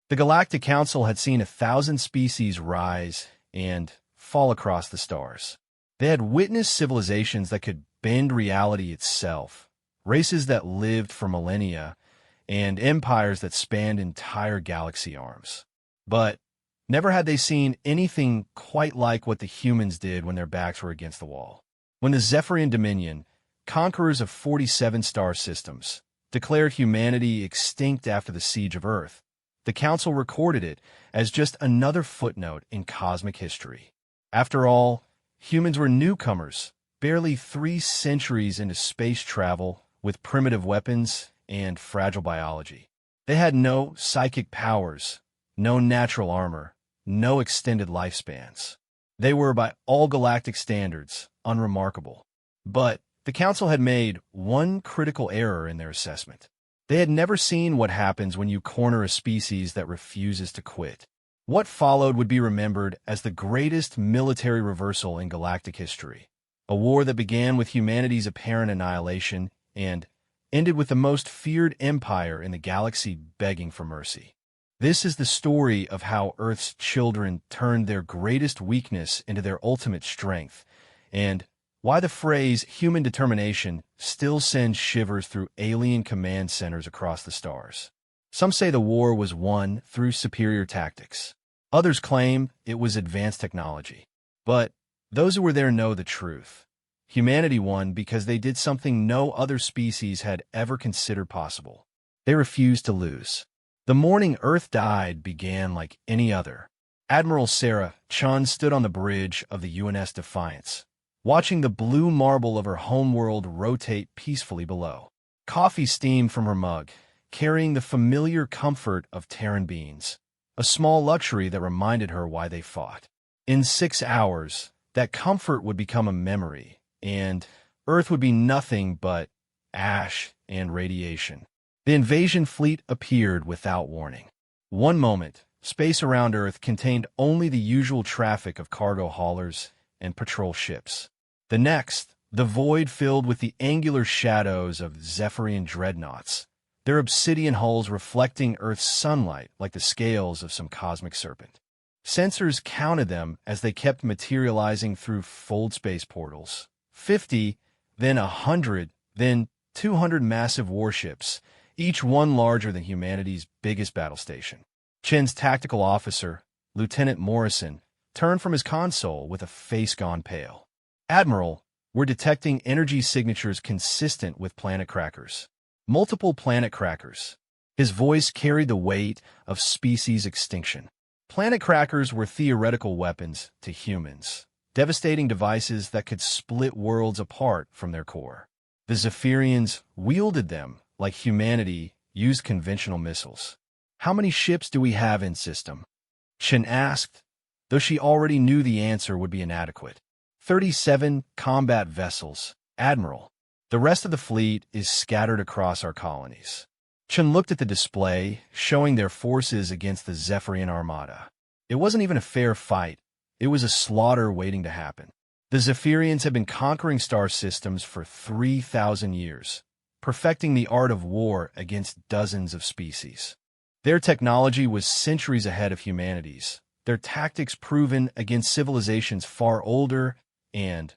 The Galactic Council had seen 1,000 species rise and fall across the stars. They had witnessed civilizations that could bend reality itself, races that lived for millennia, and empires that spanned entire galaxy arms. But never had they seen anything quite like what the humans did when their backs were against the wall. When the Zephyrian Dominion, conquerors of 47 star systems, declared humanity extinct after the siege of Earth, the Council recorded it as just another footnote in cosmic history. After all, humans were newcomers, barely 3 centuries into space travel with primitive weapons and fragile biology. They had no psychic powers, no natural armor, no extended lifespans. They were, by all galactic standards, unremarkable. But the Council had made one critical error in their assessment. They had never seen what happens when you corner a species that refuses to quit. What followed would be remembered as the greatest military reversal in galactic history, a war that began with humanity's apparent annihilation and ended with the most feared empire in the galaxy begging for mercy. This is the story of how Earth's children turned their greatest weakness into their ultimate strength, and why the phrase human determination still sends shivers through alien command centers across the stars. Some say the war was won through superior tactics. Others claim it was advanced technology. But those who were there know the truth. Humanity won because they did something no other species had ever considered possible. They refused to lose. The morning Earth died began like any other. Admiral Sarah Chun stood on the bridge of the UNS Defiance, watching the blue marble of her homeworld rotate peacefully below. Coffee steamed from her mug, carrying the familiar comfort of Terran beans, a small luxury that reminded her why they fought. In 6 hours, that comfort would become a memory, and Earth would be nothing but ash and radiation. The invasion fleet appeared without warning. One moment, space around Earth contained only the usual traffic of cargo haulers and patrol ships. The next, the void filled with the angular shadows of Zephyrian dreadnoughts, their obsidian hulls reflecting Earth's sunlight like the scales of some cosmic serpent. Sensors counted them as they kept materializing through fold space portals. 50, then 100, then 200 massive warships, each one larger than humanity's biggest battle station. Chen's tactical officer, Lieutenant Morrison, turned from his console with a face gone pale. "Admiral, we're detecting energy signatures consistent with planet crackers. Multiple planet crackers." His voice carried the weight of species extinction. Planet crackers were theoretical weapons to humans, devastating devices that could split worlds apart from their core. The Zephyrians wielded them like humanity used conventional missiles. "How many ships do we have in system?" Chen asked, though she already knew the answer would be inadequate. 37 combat vessels, Admiral. The rest of the fleet is scattered across our colonies." Chen looked at the display, showing their forces against the Zephyrian Armada. It wasn't even a fair fight. It was a slaughter waiting to happen. The Zephyrians had been conquering star systems for 3,000 years, perfecting the art of war against dozens of species. Their technology was centuries ahead of humanity's, their tactics proven against civilizations far older and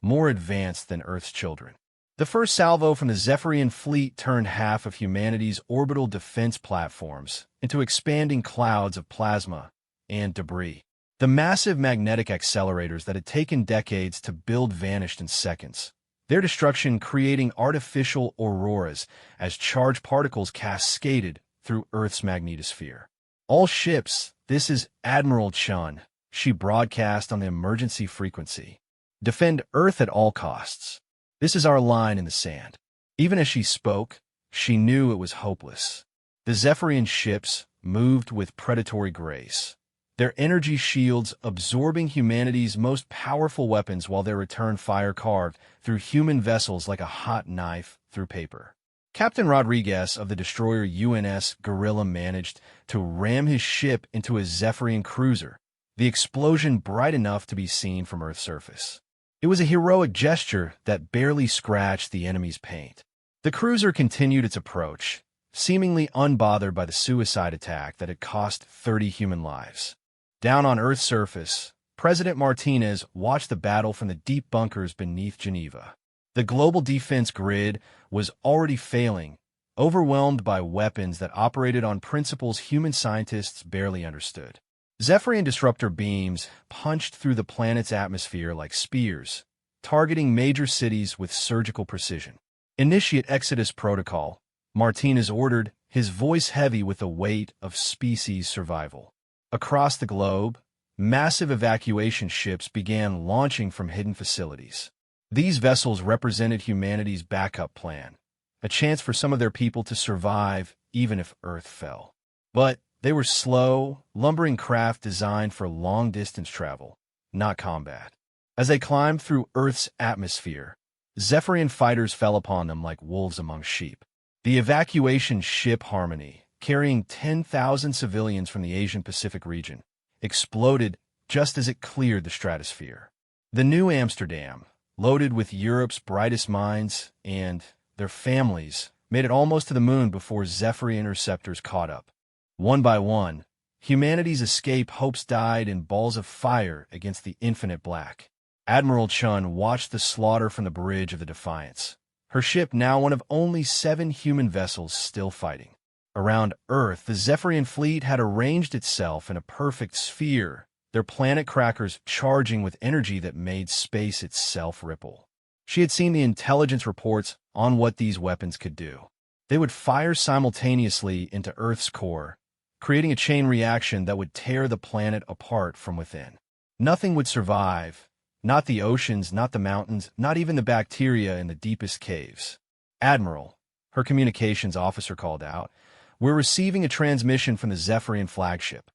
more advanced than Earth's children. The first salvo from the Zephyrian fleet turned half of humanity's orbital defense platforms into expanding clouds of plasma and debris. The massive magnetic accelerators that had taken decades to build vanished in seconds, their destruction creating artificial auroras as charged particles cascaded through Earth's magnetosphere. "All ships, this is Admiral Chun," she broadcast on the emergency frequency. "Defend Earth at all costs. This is our line in the sand." Even as she spoke, she knew it was hopeless. The Zephyrian ships moved with predatory grace, their energy shields absorbing humanity's most powerful weapons while their return fire carved through human vessels like a hot knife through paper. Captain Rodriguez of the destroyer UNS Gorilla managed to ram his ship into a Zephyrian cruiser, the explosion bright enough to be seen from Earth's surface. It was a heroic gesture that barely scratched the enemy's paint. The cruiser continued its approach, seemingly unbothered by the suicide attack that had cost 30 human lives. Down on Earth's surface, President Martinez watched the battle from the deep bunkers beneath Geneva. The global defense grid was already failing, overwhelmed by weapons that operated on principles human scientists barely understood. Zephyrian disruptor beams punched through the planet's atmosphere like spears, targeting major cities with surgical precision. Initiate Exodus Protocol, Martinez ordered, his voice heavy with the weight of species survival. Across the globe, massive evacuation ships began launching from hidden facilities. These vessels represented humanity's backup plan, a chance for some of their people to survive even if Earth fell. But they were slow, lumbering craft designed for long-distance travel, not combat. As they climbed through Earth's atmosphere, Zephyrian fighters fell upon them like wolves among sheep. The evacuation ship Harmony, carrying 10,000 civilians from the Asian-Pacific region, exploded just as it cleared the stratosphere. The New Amsterdam, loaded with Europe's brightest minds and their families, made it almost to the moon before Zephyrian interceptors caught up. One by one, humanity's escape hopes died in balls of fire against the infinite black. Admiral Chun watched the slaughter from the bridge of the Defiance, her ship now one of only 7 human vessels still fighting. Around Earth, the Zephyrian fleet had arranged itself in a perfect sphere, their planet crackers charging with energy that made space itself ripple. She had seen the intelligence reports on what these weapons could do. They would fire simultaneously into Earth's core, creating a chain reaction that would tear the planet apart from within. Nothing would survive, not the oceans, not the mountains, not even the bacteria in the deepest caves. Admiral, her communications officer called out, "We're receiving a transmission from the Zephyrian flagship."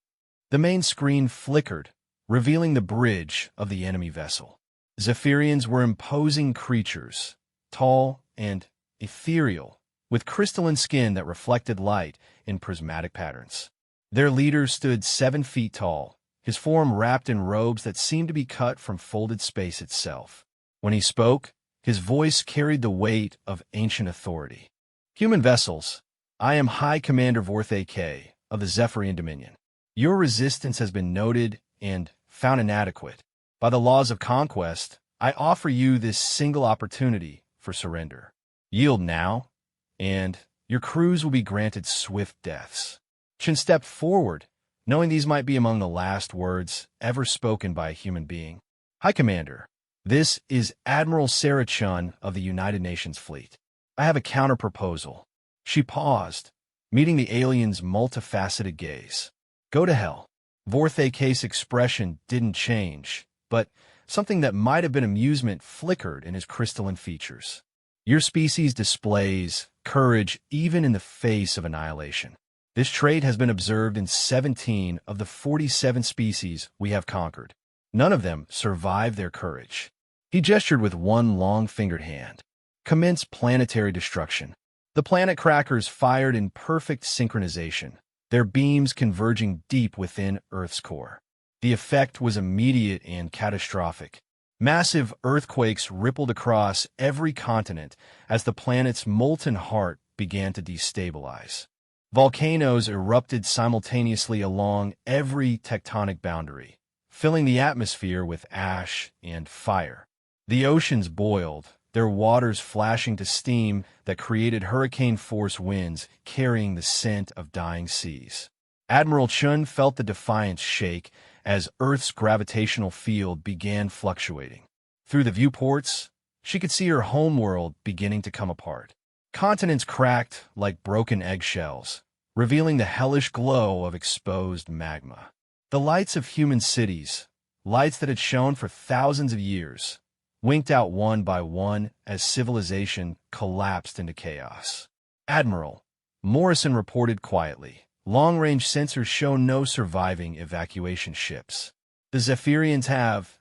The main screen flickered, revealing the bridge of the enemy vessel. Zephyrians were imposing creatures, tall and ethereal, with crystalline skin that reflected light in prismatic patterns. Their leader stood 7 feet tall, his form wrapped in robes that seemed to be cut from folded space itself. When he spoke, his voice carried the weight of ancient authority. "Human vessels, I am High Commander Vorthe K of the Zephyrian Dominion. Your resistance has been noted and found inadequate. By the laws of conquest, I offer you this single opportunity for surrender. Yield now, and your crews will be granted swift deaths." Chen stepped forward, knowing these might be among the last words ever spoken by a human being. "High Commander, this is Admiral Sarah Chun of the United Nations Fleet. I have a counter-proposal." She paused, meeting the alien's multifaceted gaze. "Go to hell." Vorthe K's expression didn't change, but something that might have been amusement flickered in his crystalline features. "Your species displays courage even in the face of annihilation. This trait has been observed in 17 of the 47 species we have conquered. None of them survived their courage." He gestured with one long-fingered hand. "Commence planetary destruction." The planet crackers fired in perfect synchronization, their beams converging deep within Earth's core. The effect was immediate and catastrophic. Massive earthquakes rippled across every continent as the planet's molten heart began to destabilize. Volcanoes erupted simultaneously along every tectonic boundary, filling the atmosphere with ash and fire. The oceans boiled, their waters flashing to steam that created hurricane-force winds carrying the scent of dying seas. Admiral Chun felt the Defiance shake as Earth's gravitational field began fluctuating. Through the viewports, she could see her homeworld beginning to come apart. Continents cracked like broken eggshells, revealing the hellish glow of exposed magma. The lights of human cities, lights that had shone for thousands of years, winked out one by one as civilization collapsed into chaos. "Admiral," Morrison reported quietly, "long-range sensors show no surviving evacuation ships. The Zephyrians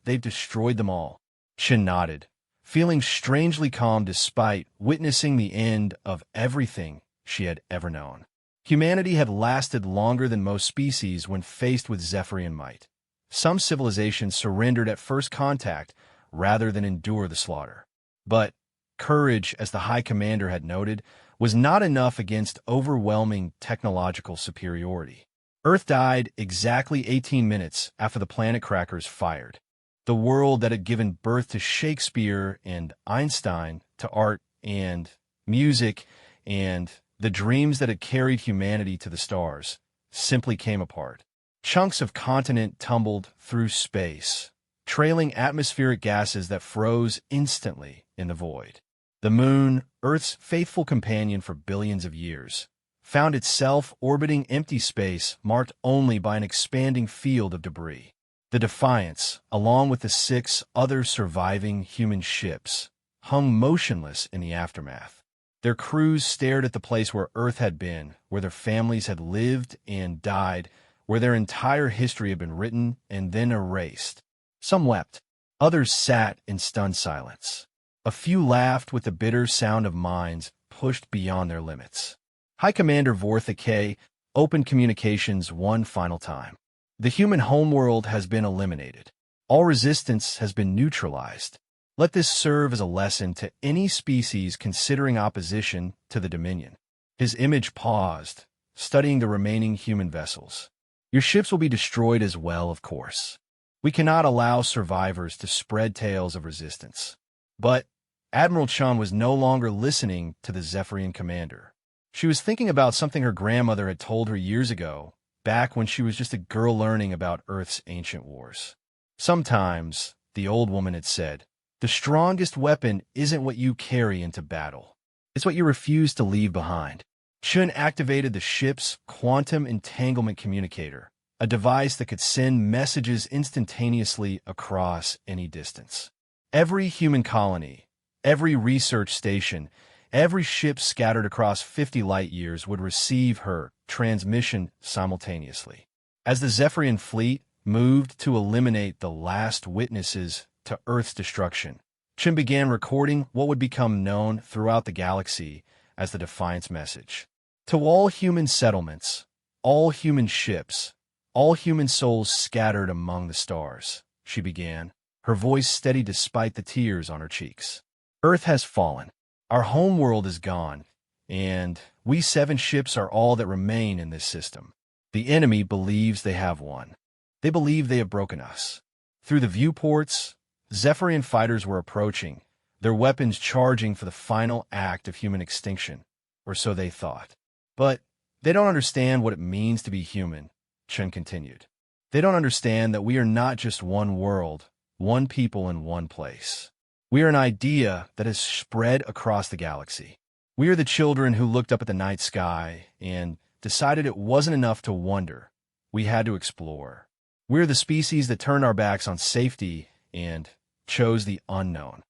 they've destroyed them all." Chen nodded, feeling strangely calm despite witnessing the end of everything she had ever known. Humanity had lasted longer than most species when faced with Zephyrian might. Some civilizations surrendered at first contact rather than endure the slaughter. But courage, as the High Commander had noted, was not enough against overwhelming technological superiority. Earth died exactly 18 minutes after the planet crackers fired. The world that had given birth to Shakespeare and Einstein, to art and music, and the dreams that had carried humanity to the stars, simply came apart. Chunks of continent tumbled through space, trailing atmospheric gases that froze instantly in the void. The moon, Earth's faithful companion for billions of years, found itself orbiting empty space marked only by an expanding field of debris. The Defiance, along with the 6 other surviving human ships, hung motionless in the aftermath. Their crews stared at the place where Earth had been, where their families had lived and died, where their entire history had been written and then erased. Some wept. Others sat in stunned silence. A few laughed with the bitter sound of minds pushed beyond their limits. High Commander Vortha K opened communications one final time. The human homeworld has been eliminated. All resistance has been neutralized. Let this serve as a lesson to any species considering opposition to the Dominion. His image paused, studying the remaining human vessels. Your ships will be destroyed as well, of course. We cannot allow survivors to spread tales of resistance. But Admiral Chun was no longer listening to the Zephyrian commander. She was thinking about something her grandmother had told her years ago, back when she was just a girl learning about Earth's ancient wars. Sometimes, the old woman had said, the strongest weapon isn't what you carry into battle. It's what you refuse to leave behind. Chun activated the ship's quantum entanglement communicator, a device that could send messages instantaneously across any distance. Every human colony, every research station, every ship scattered across 50 light-years would receive her transmission simultaneously. As the Zephyrian fleet moved to eliminate the last witnesses to Earth's destruction, Chun began recording what would become known throughout the galaxy as the Defiance message. To all human settlements, all human ships, all human souls scattered among the stars, she began, her voice steady despite the tears on her cheeks. Earth has fallen. Our homeworld is gone, and we 7 ships are all that remain in this system. The enemy believes they have won. They believe they have broken us. Through the viewports, Zephyrian fighters were approaching, their weapons charging for the final act of human extinction, or so they thought. But they don't understand what it means to be human, Chun continued. They don't understand that we are not just one world, one people in one place. We are an idea that has spread across the galaxy. We are the children who looked up at the night sky and decided it wasn't enough to wonder. We had to explore. We are the species that turned our backs on safety and chose the unknown.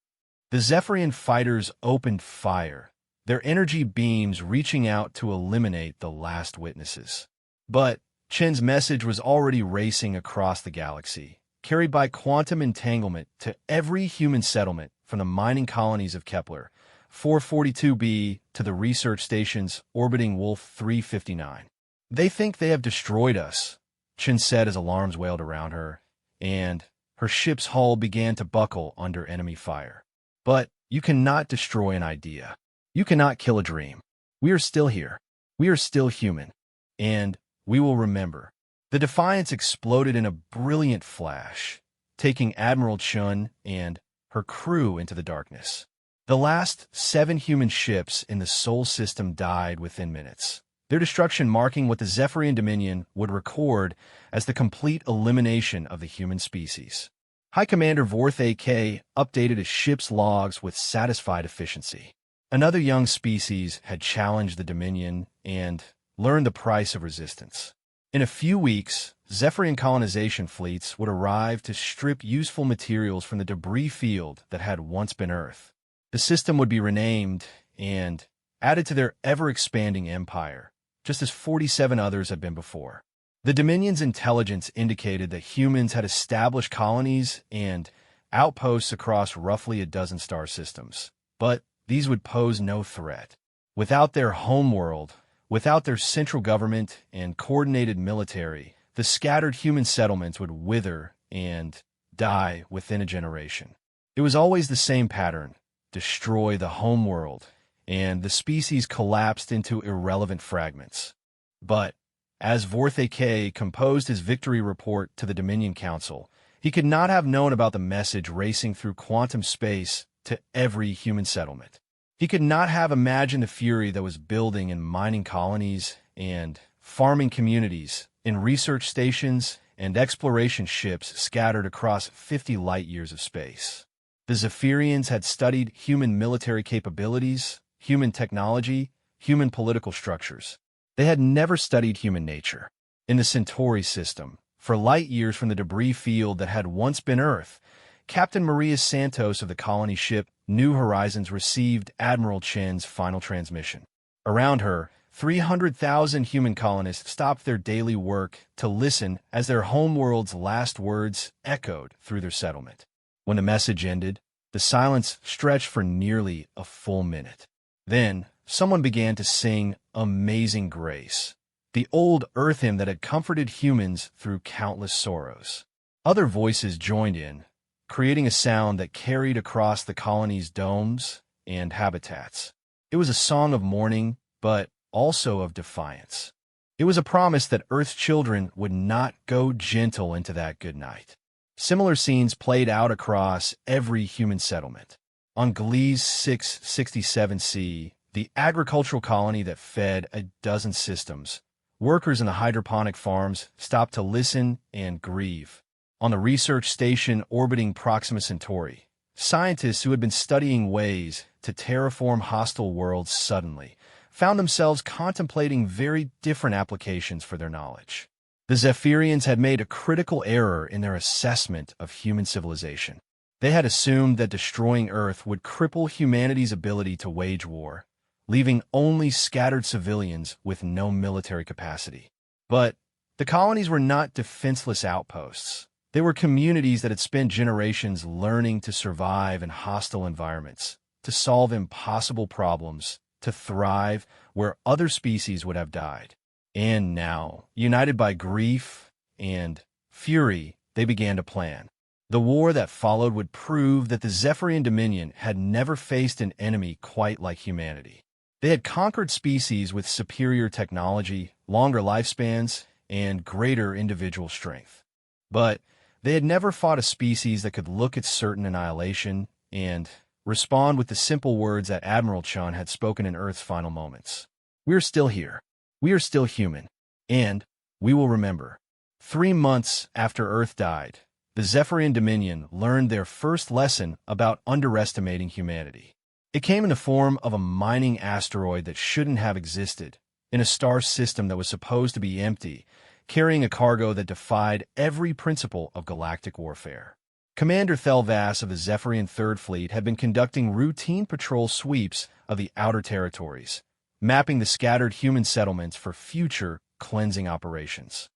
The Zephyrian fighters opened fire, their energy beams reaching out to eliminate the last witnesses. But Chen's message was already racing across the galaxy, carried by quantum entanglement to every human settlement from the mining colonies of Kepler 442b to the research stations orbiting Wolf 359. They think they have destroyed us, Chen said as alarms wailed around her, and her ship's hull began to buckle under enemy fire. But you cannot destroy an idea. You cannot kill a dream. We are still here. We are still human. And we will remember. The Defiance exploded in a brilliant flash, taking Admiral Chun and her crew into the darkness. The last 7 human ships in the Sol system died within minutes, their destruction marking what the Zephyrian Dominion would record as the complete elimination of the human species. High Commander Vortha K updated his ship's logs with satisfied efficiency. Another young species had challenged the Dominion and learned the price of resistance. In a few weeks, Zephyrian colonization fleets would arrive to strip useful materials from the debris field that had once been Earth. The system would be renamed and added to their ever-expanding empire, just as 47 others had been before. The Dominion's intelligence indicated that humans had established colonies and outposts across roughly a dozen star systems, but these would pose no threat. Without their homeworld, without their central government and coordinated military, the scattered human settlements would wither and die within a generation. It was always the same pattern: destroy the homeworld, and the species collapsed into irrelevant fragments. But as Vorthake composed his victory report to the Dominion Council, he could not have known about the message racing through quantum space to every human settlement. He could not have imagined the fury that was building in mining colonies and farming communities, in research stations and exploration ships scattered across 50 light-years of space. The Zephyrians had studied human military capabilities, human technology, human political structures. They had never studied human nature. In the Centauri system, for light-years from the debris field that had once been Earth, Captain Maria Santos of the colony ship New Horizons received Admiral Chen's final transmission. Around her, 300,000 human colonists stopped their daily work to listen as their homeworld's last words echoed through their settlement. When the message ended, the silence stretched for nearly a full minute. Then, someone began to sing Amazing Grace, the old Earth hymn that had comforted humans through countless sorrows. Other voices joined in, creating a sound that carried across the colony's domes and habitats. It was a song of mourning, but also of defiance. It was a promise that Earth's children would not go gentle into that good night. Similar scenes played out across every human settlement. On Gliese 667c, the agricultural colony that fed a dozen systems, workers in the hydroponic farms stopped to listen and grieve. On the research station orbiting Proxima Centauri, scientists who had been studying ways to terraform hostile worlds suddenly found themselves contemplating very different applications for their knowledge. The Zephyrians had made a critical error in their assessment of human civilization. They had assumed that destroying Earth would cripple humanity's ability to wage war, leaving only scattered civilians with no military capacity. But the colonies were not defenseless outposts. They were communities that had spent generations learning to survive in hostile environments, to solve impossible problems, to thrive where other species would have died. And now, united by grief and fury, they began to plan. The war that followed would prove that the Zephyrian Dominion had never faced an enemy quite like humanity. They had conquered species with superior technology, longer lifespans, and greater individual strength. But they had never fought a species that could look at certain annihilation and respond with the simple words that Admiral Chen had spoken in Earth's final moments. We are still here. We are still human. And we will remember. 3 months after Earth died, the Zephyrian Dominion learned their first lesson about underestimating humanity. It came in the form of a mining asteroid that shouldn't have existed, in a star system that was supposed to be empty, carrying a cargo that defied every principle of galactic warfare. Commander Thelvass of the Zephyrian Third Fleet had been conducting routine patrol sweeps of the outer territories, mapping the scattered human settlements for future cleansing operations.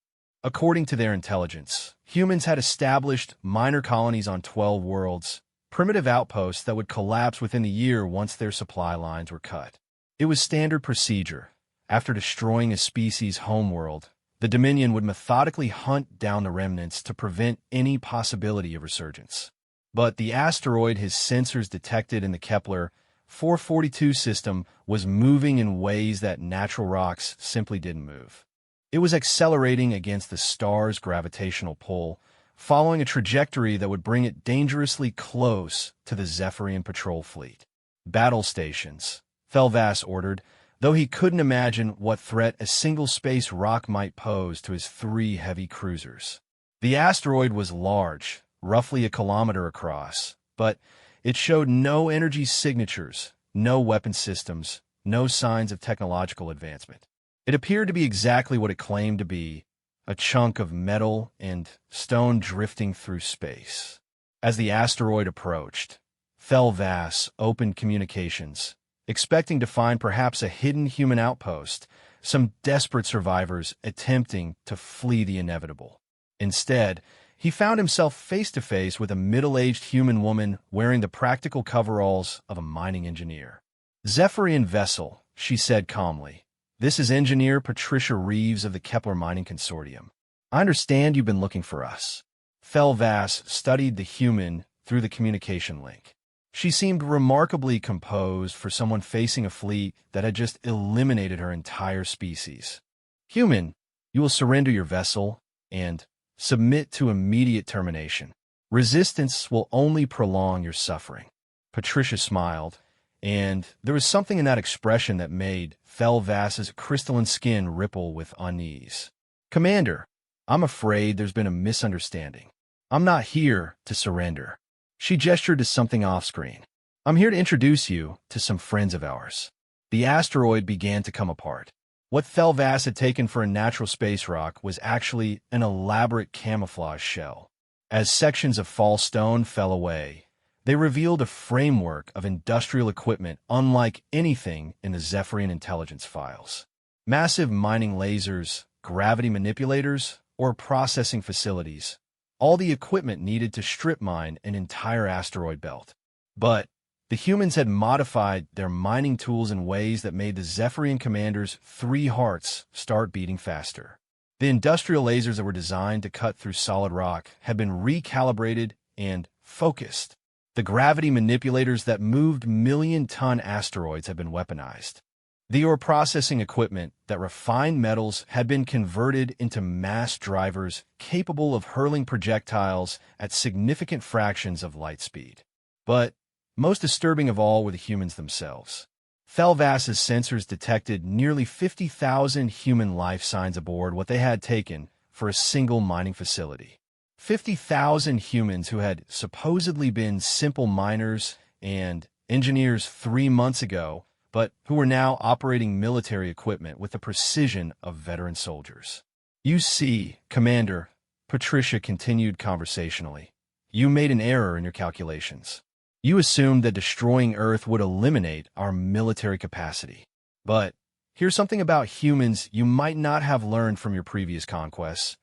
According to their intelligence, humans had established minor colonies on 12 worlds, primitive outposts that would collapse within the year once their supply lines were cut. It was standard procedure. After destroying a species' homeworld, the Dominion would methodically hunt down the remnants to prevent any possibility of resurgence. But the asteroid his sensors detected in the Kepler 442 system was moving in ways that natural rocks simply didn't move. It was accelerating against the star's gravitational pull, following a trajectory that would bring it dangerously close to the Zephyrian patrol fleet. Battle stations, Thelvass ordered, though he couldn't imagine what threat a single space rock might pose to his 3 heavy cruisers. The asteroid was large, roughly a kilometer across, but it showed no energy signatures, no weapon systems, no signs of technological advancement. It appeared to be exactly what it claimed to be, a chunk of metal and stone drifting through space. As the asteroid approached, Thelvass opened communications, expecting to find perhaps a hidden human outpost, some desperate survivors attempting to flee the inevitable. Instead, he found himself face-to-face with a middle-aged human woman wearing the practical coveralls of a mining engineer. "Zephyrian vessel," she said calmly. "This is Engineer Patricia Reeves of the Kepler Mining Consortium. I understand you've been looking for us." Thelvass studied the human through the communication link. She seemed remarkably composed for someone facing a fleet that had just eliminated her entire species. Human, you will surrender your vessel and submit to immediate termination. Resistance will only prolong your suffering. Patricia smiled, and there was something in that expression that made Thelvass's crystalline skin ripple with unease. Commander, I'm afraid there's been a misunderstanding. I'm not here to surrender. She gestured to something off-screen. I'm here to introduce you to some friends of ours. The asteroid began to come apart. What Thelvass had taken for a natural space rock was actually an elaborate camouflage shell. As sections of false stone fell away, they revealed a framework of industrial equipment unlike anything in the Zephyrian intelligence files. Massive mining lasers, gravity manipulators, or processing facilities, all the equipment needed to strip mine an entire asteroid belt. But the humans had modified their mining tools in ways that made the Zephyrian commander's 3 hearts start beating faster. The industrial lasers that were designed to cut through solid rock had been recalibrated and focused. The gravity manipulators that moved million-ton asteroids had been weaponized. The ore processing equipment that refined metals had been converted into mass drivers capable of hurling projectiles at significant fractions of light speed. But most disturbing of all were the humans themselves. Thelvass's sensors detected nearly 50,000 human life signs aboard what they had taken for a single mining facility. 50,000 humans who had supposedly been simple miners and engineers 3 months ago, but who were now operating military equipment with the precision of veteran soldiers. You see, Commander, Patricia continued conversationally, you made an error in your calculations. You assumed that destroying Earth would eliminate our military capacity. But here's something about humans you might not have learned from your previous conquests.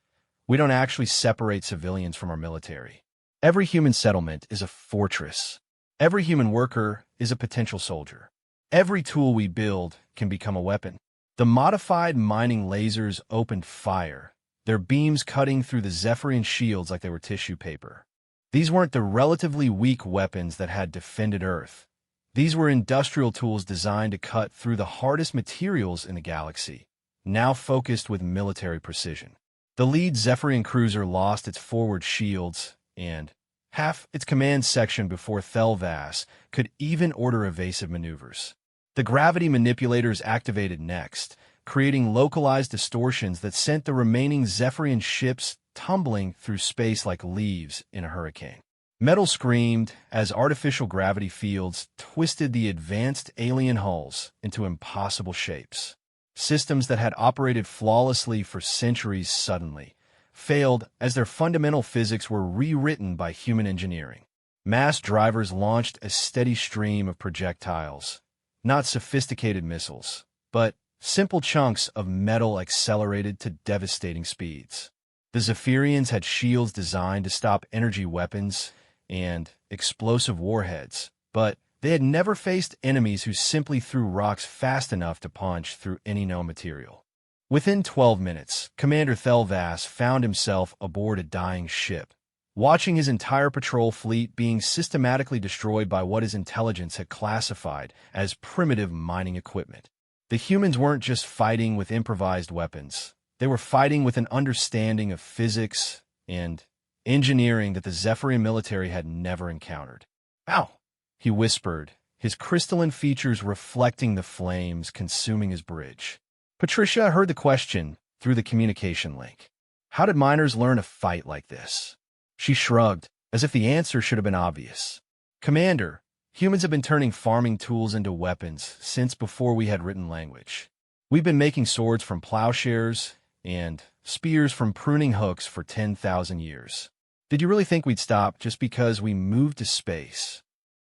We don't actually separate civilians from our military. Every human settlement is a fortress. Every human worker is a potential soldier. Every tool we build can become a weapon. The modified mining lasers opened fire, their beams cutting through the Zephyrian shields like they were tissue paper. These weren't the relatively weak weapons that had defended Earth. These were industrial tools designed to cut through the hardest materials in the galaxy, now focused with military precision. The lead Zephyrian cruiser lost its forward shields and half its command section before Thelvass could even order evasive maneuvers. The gravity manipulators activated next, creating localized distortions that sent the remaining Zephyrian ships tumbling through space like leaves in a hurricane. Metal screamed as artificial gravity fields twisted the advanced alien hulls into impossible shapes. Systems that had operated flawlessly for centuries suddenly failed as their fundamental physics were rewritten by human engineering. Mass drivers launched a steady stream of projectiles, not sophisticated missiles, but simple chunks of metal accelerated to devastating speeds. The Zephyrians had shields designed to stop energy weapons and explosive warheads, but they had never faced enemies who simply threw rocks fast enough to punch through any known material. Within 12 minutes, Commander Thelvass found himself aboard a dying ship, watching his entire patrol fleet being systematically destroyed by what his intelligence had classified as primitive mining equipment. The humans weren't just fighting with improvised weapons. They were fighting with an understanding of physics and engineering that the Zephyrian military had never encountered. "Ow!" he whispered, his crystalline features reflecting the flames consuming his bridge. Patricia heard the question through the communication link. How did miners learn to fight like this? She shrugged, as if the answer should have been obvious. Commander, humans have been turning farming tools into weapons since before we had written language. We've been making swords from plowshares and spears from pruning hooks for 10,000 years. Did you really think we'd stop just because we moved to space?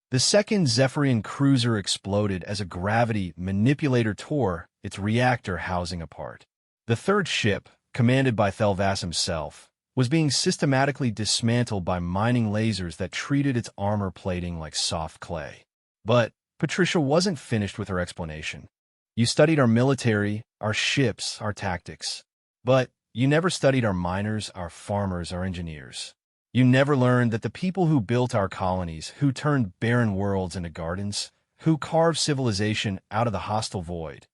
The second Zephyrian cruiser exploded as a gravity manipulator tore its reactor housing apart. The third ship, commanded by Thelvass himself, was being systematically dismantled by mining lasers that treated its armor plating like soft clay. But Patricia wasn't finished with her explanation. You studied our military, our ships, our tactics. But you never studied our miners, our farmers, our engineers. You never learned that the people who built our colonies, who turned barren worlds into gardens, who carved civilization out of the hostile void,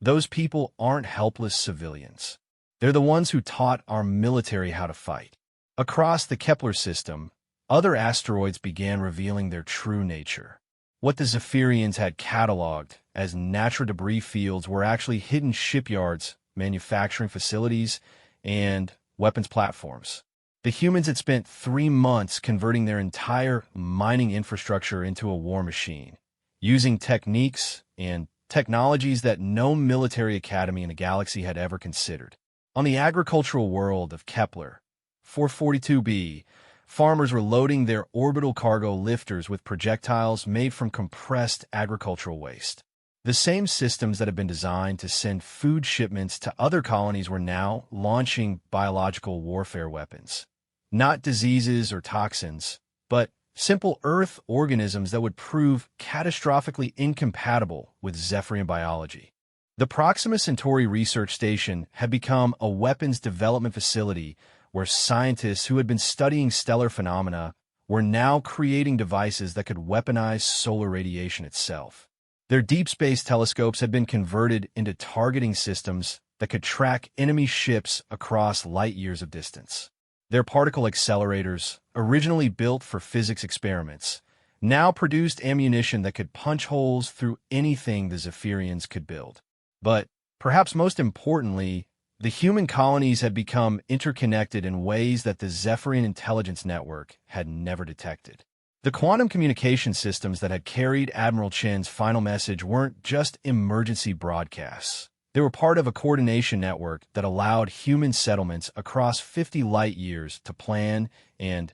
those people aren't helpless civilians. They're the ones who taught our military how to fight. Across the Kepler system, other asteroids began revealing their true nature. What the Zephyrians had cataloged as natural debris fields were actually hidden shipyards, manufacturing facilities, and weapons platforms. The humans had spent 3 months converting their entire mining infrastructure into a war machine, using techniques and technologies that no military academy in the galaxy had ever considered. On the agricultural world of Kepler 442b, farmers were loading their orbital cargo lifters with projectiles made from compressed agricultural waste. The same systems that had been designed to send food shipments to other colonies were now launching biological warfare weapons. Not diseases or toxins, but simple Earth organisms that would prove catastrophically incompatible with Zephyrian biology. The Proxima Centauri Research Station had become a weapons development facility where scientists who had been studying stellar phenomena were now creating devices that could weaponize solar radiation itself. Their deep space telescopes had been converted into targeting systems that could track enemy ships across light years of distance. Their particle accelerators, originally built for physics experiments, now produced ammunition that could punch holes through anything the Zephyrians could build. But, perhaps most importantly, the human colonies had become interconnected in ways that the Zephyrian intelligence network had never detected. The quantum communication systems that had carried Admiral Chen's final message weren't just emergency broadcasts. They were part of a coordination network that allowed human settlements across 50 light years to plan and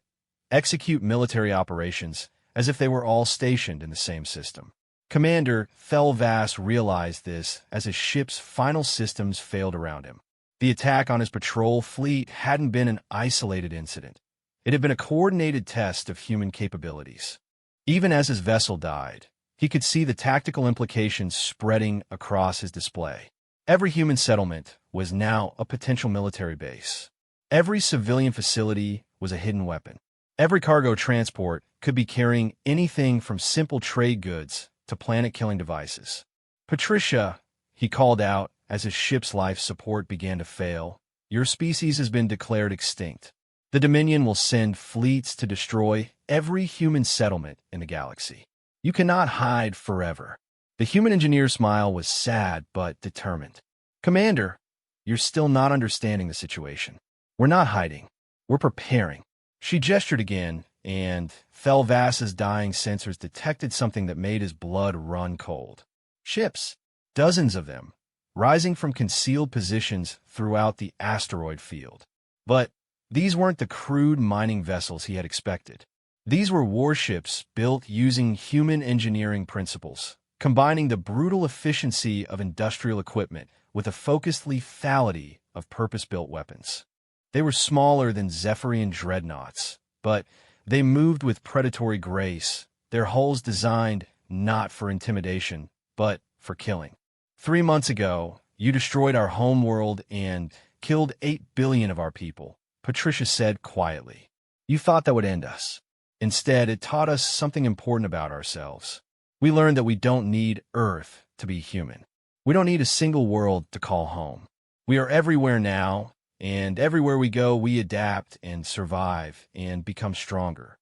execute military operations as if they were all stationed in the same system. Commander Thelvas realized this as his ship's final systems failed around him. The attack on his patrol fleet hadn't been an isolated incident. It had been a coordinated test of human capabilities. Even as his vessel died, he could see the tactical implications spreading across his display. Every human settlement was now a potential military base. Every civilian facility was a hidden weapon. Every cargo transport could be carrying anything from simple trade goods to planet-killing devices. "Patricia," he called out as his ship's life support began to fail, "your species has been declared extinct. The Dominion will send fleets to destroy every human settlement in the galaxy. You cannot hide forever." The human engineer's smile was sad but determined. "Commander, you're still not understanding the situation. We're not hiding. We're preparing." She gestured again, and Thelvas's dying sensors detected something that made his blood run cold. Ships, dozens of them, rising from concealed positions throughout the asteroid field. But these weren't the crude mining vessels he had expected. These were warships built using human engineering principles, combining the brutal efficiency of industrial equipment with the focused lethality of purpose-built weapons. They were smaller than Zephyrian dreadnoughts, but they moved with predatory grace, their hulls designed not for intimidation, but for killing. 3 months ago, you destroyed our homeworld and killed 8 billion of our people, Patricia said quietly. You thought that would end us. Instead, it taught us something important about ourselves. We learned that we don't need Earth to be human. We don't need a single world to call home. We are everywhere now, and everywhere we go, we adapt and survive and become stronger.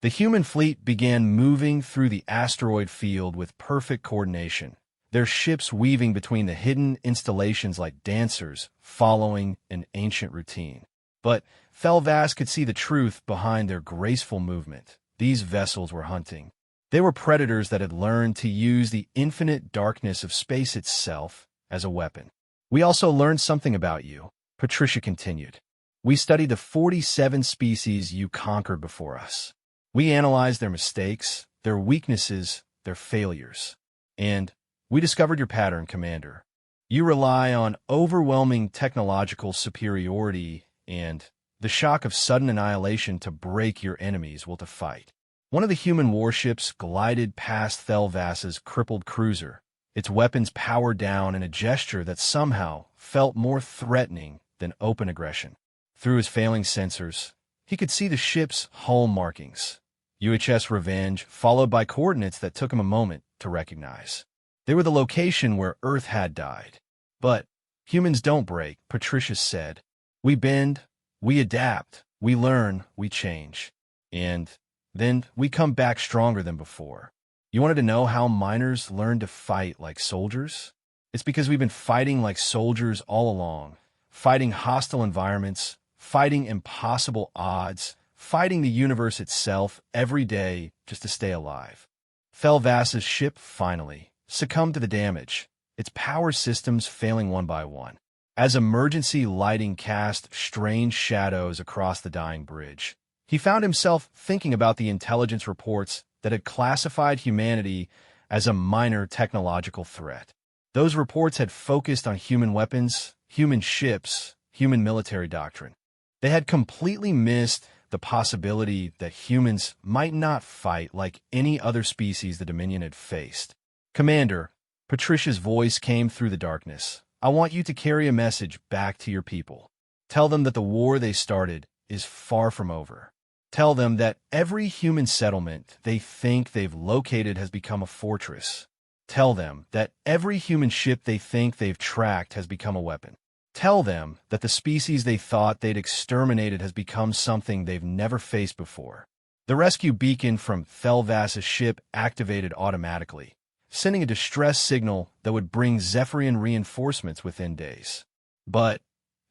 The human fleet began moving through the asteroid field with perfect coordination, their ships weaving between the hidden installations like dancers following an ancient routine. But Thelvas could see the truth behind their graceful movement. These vessels were hunting. They were predators that had learned to use the infinite darkness of space itself as a weapon. We also learned something about you, Patricia continued. We studied the 47 species you conquered before us. We analyzed their mistakes, their weaknesses, their failures. And we discovered your pattern, Commander. You rely on overwhelming technological superiority and the shock of sudden annihilation to break your enemy's will to fight. One of the human warships glided past Thelvas's crippled cruiser, its weapons powered down in a gesture that somehow felt more threatening than open aggression. Through his failing sensors, He could see the ship's hull markings, UHS Revenge, followed by coordinates that took him a moment to recognize. They were the location where Earth had died. But humans don't break, Patricia said. We bend, we adapt, we learn, we change. And then we come back stronger than before. You wanted to know how miners learn to fight like soldiers? It's because we've been fighting like soldiers all along, fighting hostile environments, fighting impossible odds, fighting the universe itself every day just to stay alive. Thelvass's ship finally succumbed to the damage, its power systems failing one by one. As emergency lighting cast strange shadows across the dying bridge, he found himself thinking about the intelligence reports that had classified humanity as a minor technological threat. Those reports had focused on human weapons, human ships, human military doctrine. They had completely missed the possibility that humans might not fight like any other species the Dominion had faced. Commander, Patricia's voice came through the darkness. I want you to carry a message back to your people. Tell them that the war they started is far from over. Tell them that every human settlement they think they've located has become a fortress. Tell them that every human ship they think they've tracked has become a weapon. Tell them that the species they thought they'd exterminated has become something they've never faced before. The rescue beacon from Thelvass's ship activated automatically, sending a distress signal that would bring Zephyrian reinforcements within days. But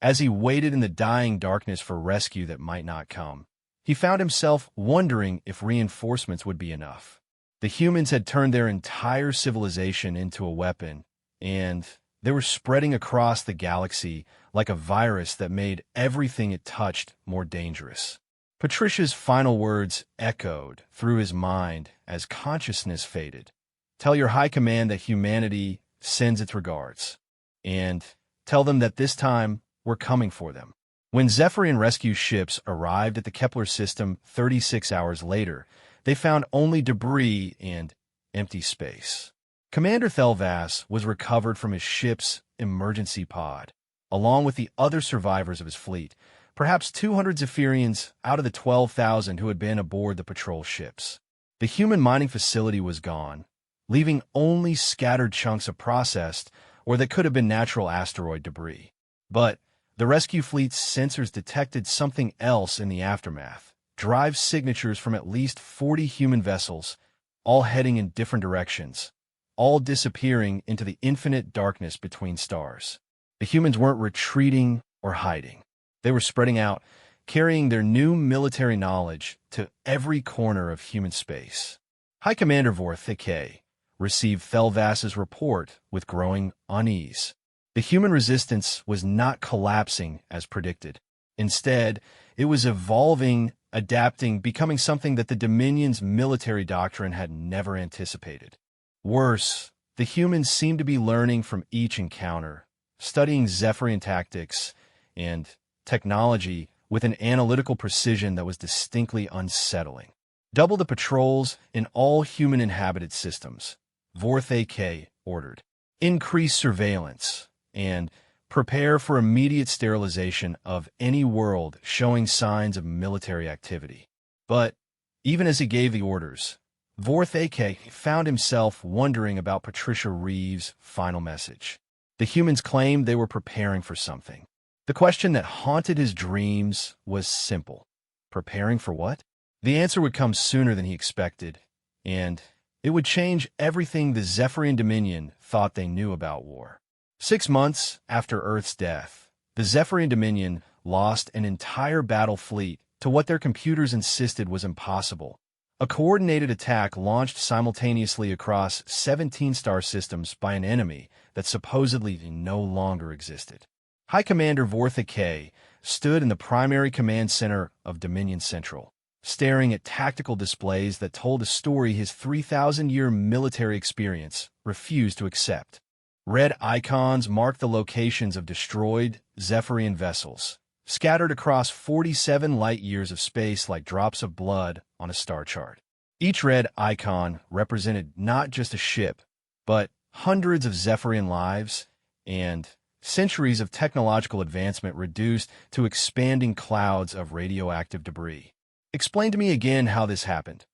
as he waited in the dying darkness for rescue that might not come, he found himself wondering if reinforcements would be enough. The humans had turned their entire civilization into a weapon, and they were spreading across the galaxy like a virus that made everything it touched more dangerous. Patricia's final words echoed through his mind as consciousness faded. Tell your high command that humanity sends its regards, and tell them that this time we're coming for them. When Zephyrian rescue ships arrived at the Kepler system 36 hours later, they found only debris and empty space. Commander Thelvass was recovered from his ship's emergency pod, along with the other survivors of his fleet, perhaps 200 Zephyrians out of the 12,000 who had been aboard the patrol ships. The human mining facility was gone, leaving only scattered chunks of processed or that could have been natural asteroid debris. But the rescue fleet's sensors detected something else in the aftermath. Drive signatures from at least 40 human vessels, all heading in different directions, all disappearing into the infinite darkness between stars. The humans weren't retreating or hiding. They were spreading out, carrying their new military knowledge to every corner of human space. High Commander Vorthike received Thelvass's report with growing unease. The human resistance was not collapsing as predicted. Instead, it was evolving, adapting, becoming something that the Dominion's military doctrine had never anticipated. Worse, the humans seemed to be learning from each encounter, studying Zephyrian tactics and technology with an analytical precision that was distinctly unsettling. Double the patrols in all human-inhabited systems, Vorthake ordered. Increase surveillance and prepare for immediate sterilization of any world showing signs of military activity. But even as he gave the orders, Vorthake found himself wondering about Patricia Reeves' final message. The humans claimed they were preparing for something. The question that haunted his dreams was simple. Preparing for what? The answer would come sooner than he expected, and it would change everything the Zephyrian Dominion thought they knew about war. 6 months after Earth's death, the Zephyrian Dominion lost an entire battle fleet to what their computers insisted was impossible. A coordinated attack launched simultaneously across 17 star systems by an enemy that supposedly no longer existed. High Commander Vorthake stood in the primary command center of Dominion Central, staring at tactical displays that told a story his 3,000-year military experience refused to accept. Red icons marked the locations of destroyed Zephyrian vessels, scattered across 47 light-years of space like drops of blood on a star chart. Each red icon represented not just a ship, but hundreds of Zephyrian lives and centuries of technological advancement reduced to expanding clouds of radioactive debris. Explain to me again how this happened,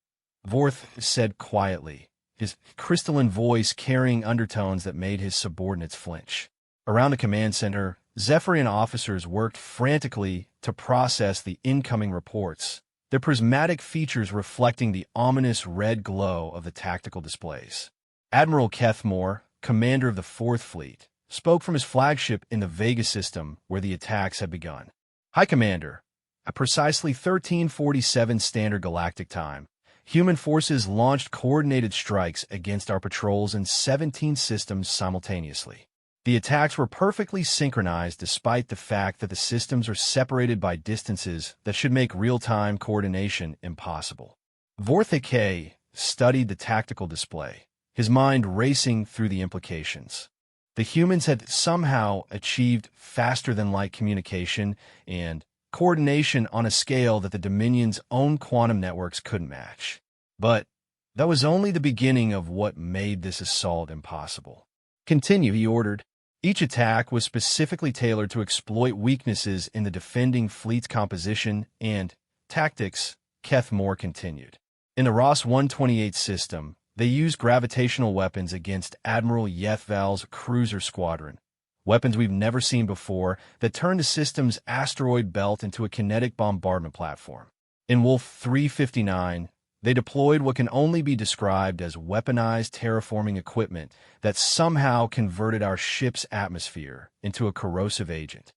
Vorth said quietly, his crystalline voice carrying undertones that made his subordinates flinch. Around the command center, Zephyrian officers worked frantically to process the incoming reports, their prismatic features reflecting the ominous red glow of the tactical displays. Admiral Kethmore, commander of the Fourth Fleet, spoke from his flagship in the Vega system where the attacks had begun. High Commander, at precisely 1347 Standard Galactic Time, human forces launched coordinated strikes against our patrols in 17 systems simultaneously. The attacks were perfectly synchronized despite the fact that the systems are separated by distances that should make real-time coordination impossible. Vorthik studied the tactical display, his mind racing through the implications. The humans had somehow achieved faster-than-light communication and coordination on a scale that the Dominion's own quantum networks couldn't match. But that was only the beginning of what made this assault impossible. Continue, he ordered. Each attack was specifically tailored to exploit weaknesses in the defending fleet's composition and tactics, Kethmore continued. In the Ross-128 system, they used gravitational weapons against Admiral Yethval's cruiser squadron, weapons we've never seen before that turned the system's asteroid belt into a kinetic bombardment platform. In Wolf 359, they deployed what can only be described as weaponized terraforming equipment that somehow converted our ship's atmosphere into a corrosive agent.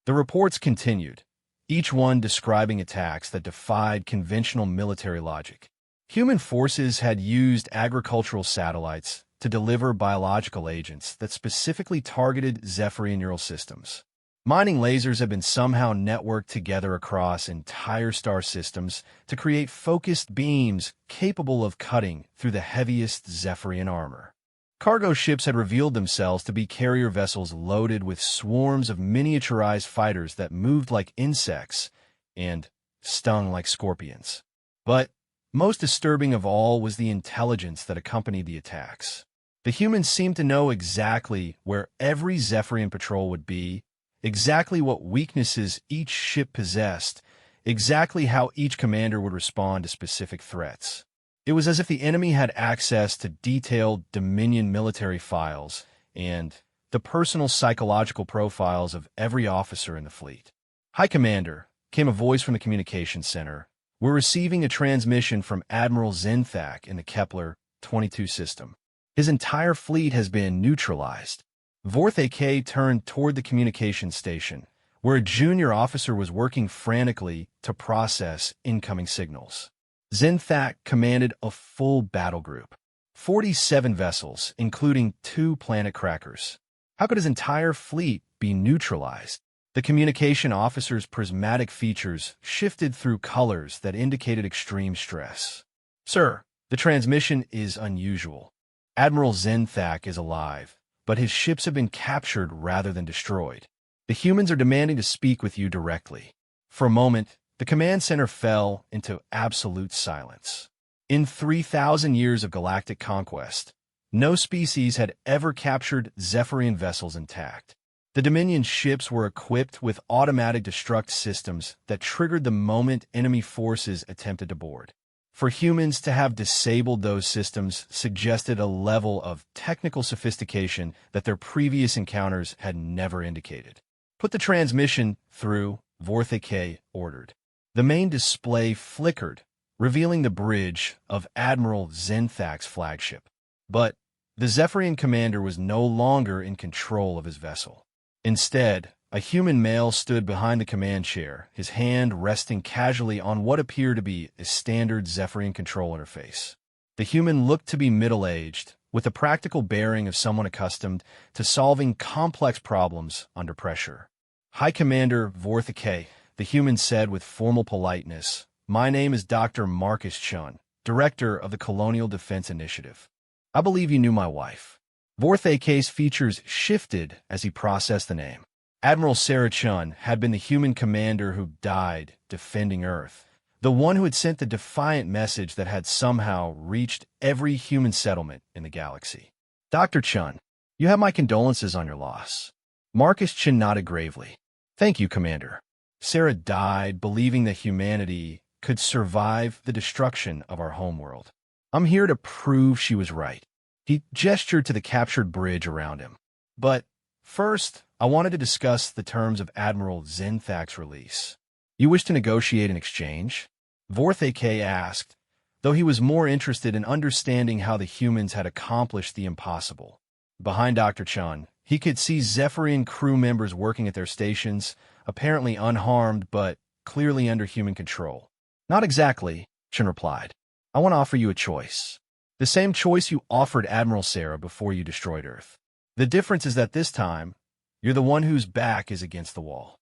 The reports continued, each one describing attacks that defied conventional military logic. Human forces had used agricultural satellites to deliver biological agents that specifically targeted Zephyrian neural systems. Mining lasers have been somehow networked together across entire star systems to create focused beams capable of cutting through the heaviest Zephyrian armor. Cargo ships had revealed themselves to be carrier vessels loaded with swarms of miniaturized fighters that moved like insects and stung like scorpions. But most disturbing of all was the intelligence that accompanied the attacks. The humans seemed to know exactly where every Zephyrian patrol would be, exactly what weaknesses each ship possessed, exactly how each commander would respond to specific threats. It was as if the enemy had access to detailed Dominion military files and the personal psychological profiles of every officer in the fleet. High Commander, came a voice from the communications center. We're receiving a transmission from Admiral Zenthak in the Kepler-22 system. His entire fleet has been neutralized. Vorthik turned toward the communications station, where a junior officer was working frantically to process incoming signals. Zenthak commanded a full battle group, 47 vessels, including 2 planet crackers. How could his entire fleet be neutralized? The communication officer's prismatic features shifted through colors that indicated extreme stress. Sir, the transmission is unusual. Admiral Zenthak is alive, but his ships have been captured rather than destroyed. The humans are demanding to speak with you directly. For a moment, the command center fell into absolute silence. In 3,000 years of galactic conquest, no species had ever captured Zephyrian vessels intact. The Dominion ships were equipped with automatic destruct systems that triggered the moment enemy forces attempted to board. For humans to have disabled those systems suggested a level of technical sophistication that their previous encounters had never indicated. Put the transmission through, Vorthik ordered. The main display flickered, revealing the bridge of Admiral Zenthak's flagship. But the Zephyrian commander was no longer in control of his vessel. Instead, a human male stood behind the command chair, his hand resting casually on what appeared to be a standard Zephyrian control interface. The human looked to be middle-aged, with the practical bearing of someone accustomed to solving complex problems under pressure. High Commander Vorthik, the human said with formal politeness, "My name is Dr. Marcus Chun, Director of the Colonial Defense Initiative. I believe you knew my wife." Vorthik's features shifted as he processed the name. Admiral Sarah Chun had been the human commander who died defending Earth, the one who had sent the defiant message that had somehow reached every human settlement in the galaxy. "Dr. Chun, you have my condolences on your loss. Marcus Chin nodded gravely. Thank you, Commander. Sarah died believing that humanity could survive the destruction of our homeworld. I'm here to prove she was right. He gestured to the captured bridge around him. But first, I wanted to discuss the terms of Admiral Zenthak's release. You wish to negotiate an exchange? Vorth AK asked, though he was more interested in understanding how the humans had accomplished the impossible. Behind Dr. Chun, he could see Zephyrian crew members working at their stations, apparently unharmed but clearly under human control. Not exactly, Chun replied. I want to offer you a choice. The same choice you offered Admiral Sarah before you destroyed Earth. The difference is that this time, you're the one whose back is against the wall.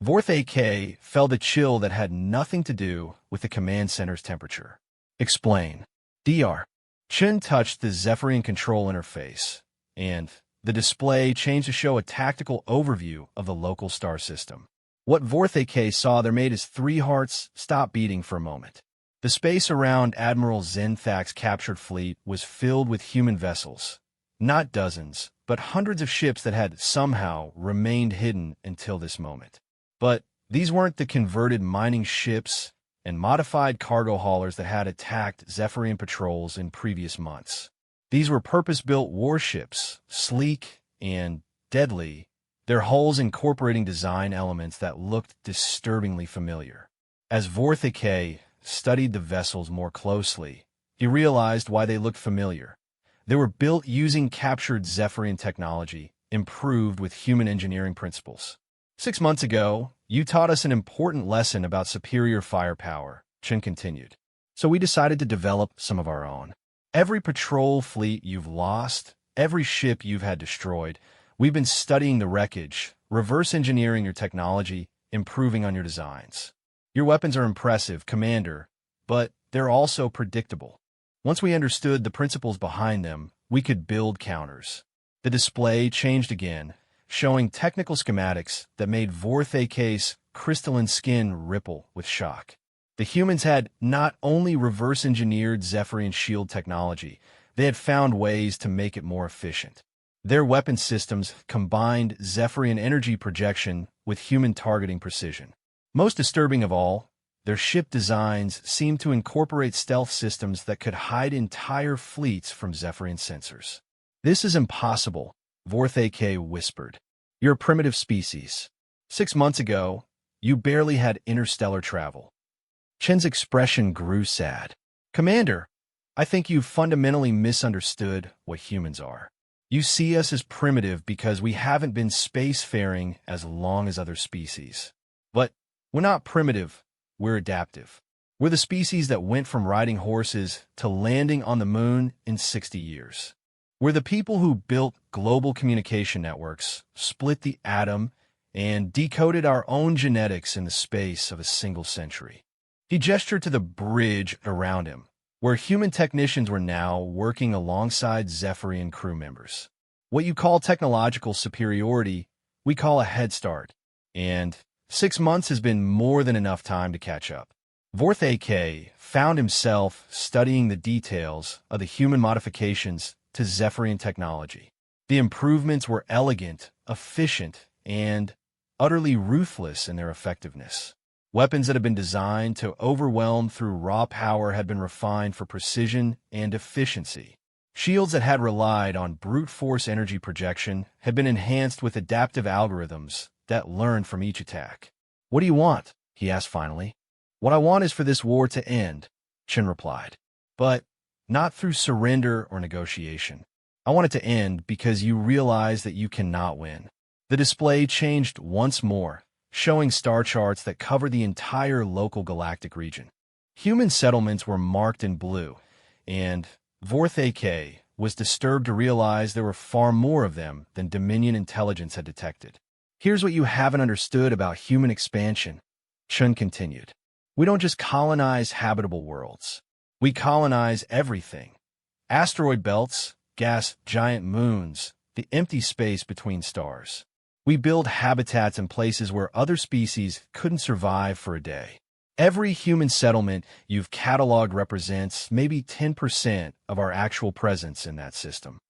Vorth AK felt a chill that had nothing to do with the command center's temperature. Explain. DR. Chun touched the Zephyrian control interface, and the display changed to show a tactical overview of the local star system. What Vorth AK saw there made his 3 hearts stop beating for a moment. The space around Admiral Zenthak's captured fleet was filled with human vessels, not dozens, but hundreds of ships that had somehow remained hidden until this moment. But these weren't the converted mining ships and modified cargo haulers that had attacked Zephyrian patrols in previous months. These were purpose-built warships, sleek and deadly, their hulls incorporating design elements that looked disturbingly familiar. As Vorth AK studied the vessels more closely, he realized why they looked familiar. They were built using captured Zephyrian technology, improved with human engineering principles. 6 months ago, you taught us an important lesson about superior firepower, Chun continued. So we decided to develop some of our own. Every patrol fleet you've lost, every ship you've had destroyed, we've been studying the wreckage, reverse engineering your technology, improving on your designs. Your weapons are impressive, Commander, but they're also predictable. Once we understood the principles behind them, we could build counters. The display changed again, showing technical schematics that made Vorth AK's crystalline skin ripple with shock. The humans had not only reverse-engineered Zephyrian shield technology, they had found ways to make it more efficient. Their weapon systems combined Zephyrian energy projection with human targeting precision. Most disturbing of all, their ship designs seemed to incorporate stealth systems that could hide entire fleets from Zephyrian sensors. This is impossible, Vorth AK whispered. You're a primitive species. 6 months ago, you barely had interstellar travel. Chen's expression grew sad. Commander, I think you've fundamentally misunderstood what humans are. You see us as primitive because we haven't been spacefaring as long as other species. But we're not primitive, we're adaptive. We're the species that went from riding horses to landing on the moon in 60 years. We're the people who built global communication networks, split the atom, and decoded our own genetics in the space of a single century. He gestured to the bridge around him, where human technicians were now working alongside Zephyrian crew members. What you call technological superiority, we call a head start, and 6 months has been more than enough time to catch up. Vorth AK found himself studying the details of the human modifications to Zephyrian technology. The improvements were elegant, efficient, and utterly ruthless in their effectiveness. Weapons that had been designed to overwhelm through raw power had been refined for precision and efficiency. Shields that had relied on brute force energy projection had been enhanced with adaptive algorithms that learned from each attack. What do you want? He asked finally. What I want is for this war to end, Chin replied. But not through surrender or negotiation. I want it to end because you realize that you cannot win. The display changed once more, showing star charts that covered the entire local galactic region. Human settlements were marked in blue, and Vorth AK was disturbed to realize there were far more of them than Dominion intelligence had detected. Here's what you haven't understood about human expansion, Chun continued. We don't just colonize habitable worlds. We colonize everything. Asteroid belts, gas giant moons, the empty space between stars. We build habitats in places where other species couldn't survive for a day. Every human settlement you've cataloged represents maybe 10% of our actual presence in that system.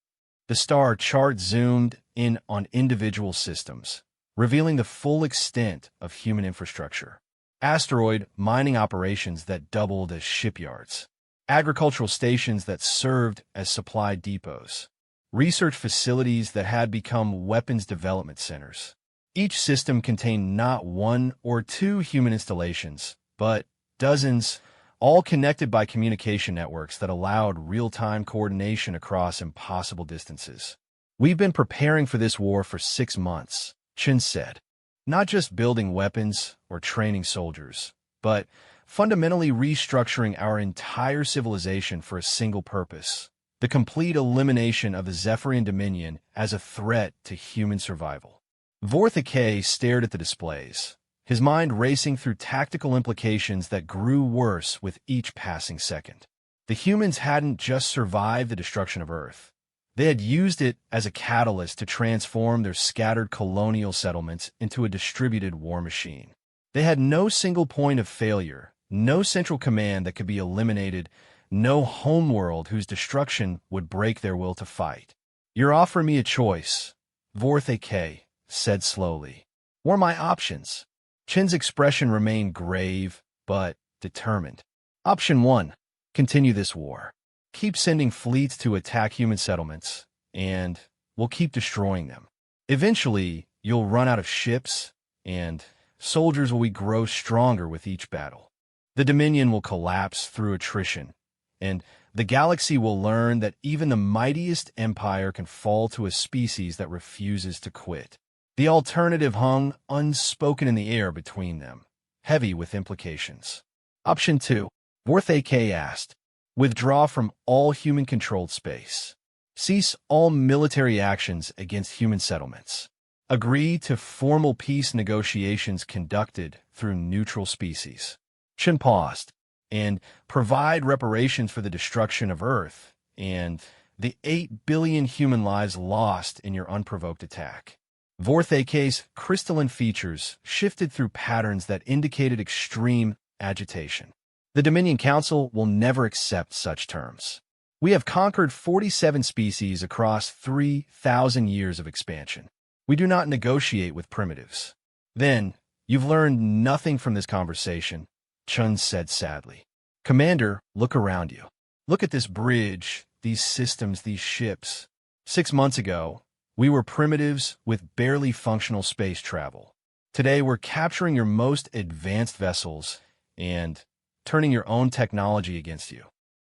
The star chart zoomed in on individual systems, revealing the full extent of human infrastructure. Asteroid mining operations that doubled as shipyards, agricultural stations that served as supply depots, research facilities that had become weapons development centers. Each system contained not one or two human installations, but dozens, all connected by communication networks that allowed real-time coordination across impossible distances. "We've been preparing for this war for 6 months, Chen said. Not just building weapons or training soldiers, but fundamentally restructuring our entire civilization for a single purpose: the complete elimination of the Zephyrian Dominion as a threat to human survival." Vorthicay stared at the displays, his mind racing through tactical implications that grew worse with each passing second. The humans hadn't just survived the destruction of Earth. They had used it as a catalyst to transform their scattered colonial settlements into a distributed war machine. They had no single point of failure, no central command that could be eliminated, no homeworld whose destruction would break their will to fight. "You're offering me a choice," Vorthicay said slowly. "What are my options?" Chen's expression remained grave, but determined. "Option 1. Continue this war. Keep sending fleets to attack human settlements, and we'll keep destroying them. Eventually, you'll run out of ships, and soldiers will grow stronger with each battle. The Dominion will collapse through attrition, and the galaxy will learn that even the mightiest empire can fall to a species that refuses to quit." The alternative hung unspoken in the air between them, heavy with implications. "Option 2, Vorthicay asked. "Withdraw from all human-controlled space. Cease all military actions against human settlements. Agree to formal peace negotiations conducted through neutral species." Chen paused. "And provide reparations for the destruction of Earth and the 8 billion human lives lost in your unprovoked attack." Vorthicay's crystalline features shifted through patterns that indicated extreme agitation. "The Dominion Council will never accept such terms. We have conquered 47 species across 3,000 years of expansion. We do not negotiate with primitives." "Then, you've learned nothing from this conversation," Chun said sadly. "Commander, look around you. Look at this bridge, these systems, these ships. 6 months ago, we were primitives with barely functional space travel. Today, we're capturing your most advanced vessels and turning your own technology against you.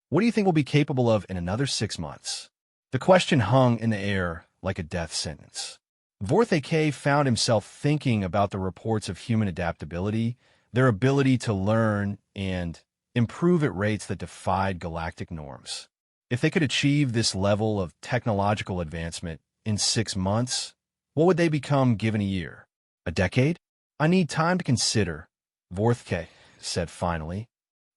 What do you think we'll be capable of in another 6 months?" The question hung in the air like a death sentence. Vorthicay found himself thinking about the reports of human adaptability, their ability to learn and improve at rates that defied galactic norms. If they could achieve this level of technological advancement in 6 months, what would they become given a year? A decade? "I need time to consider," Vorthicay said finally.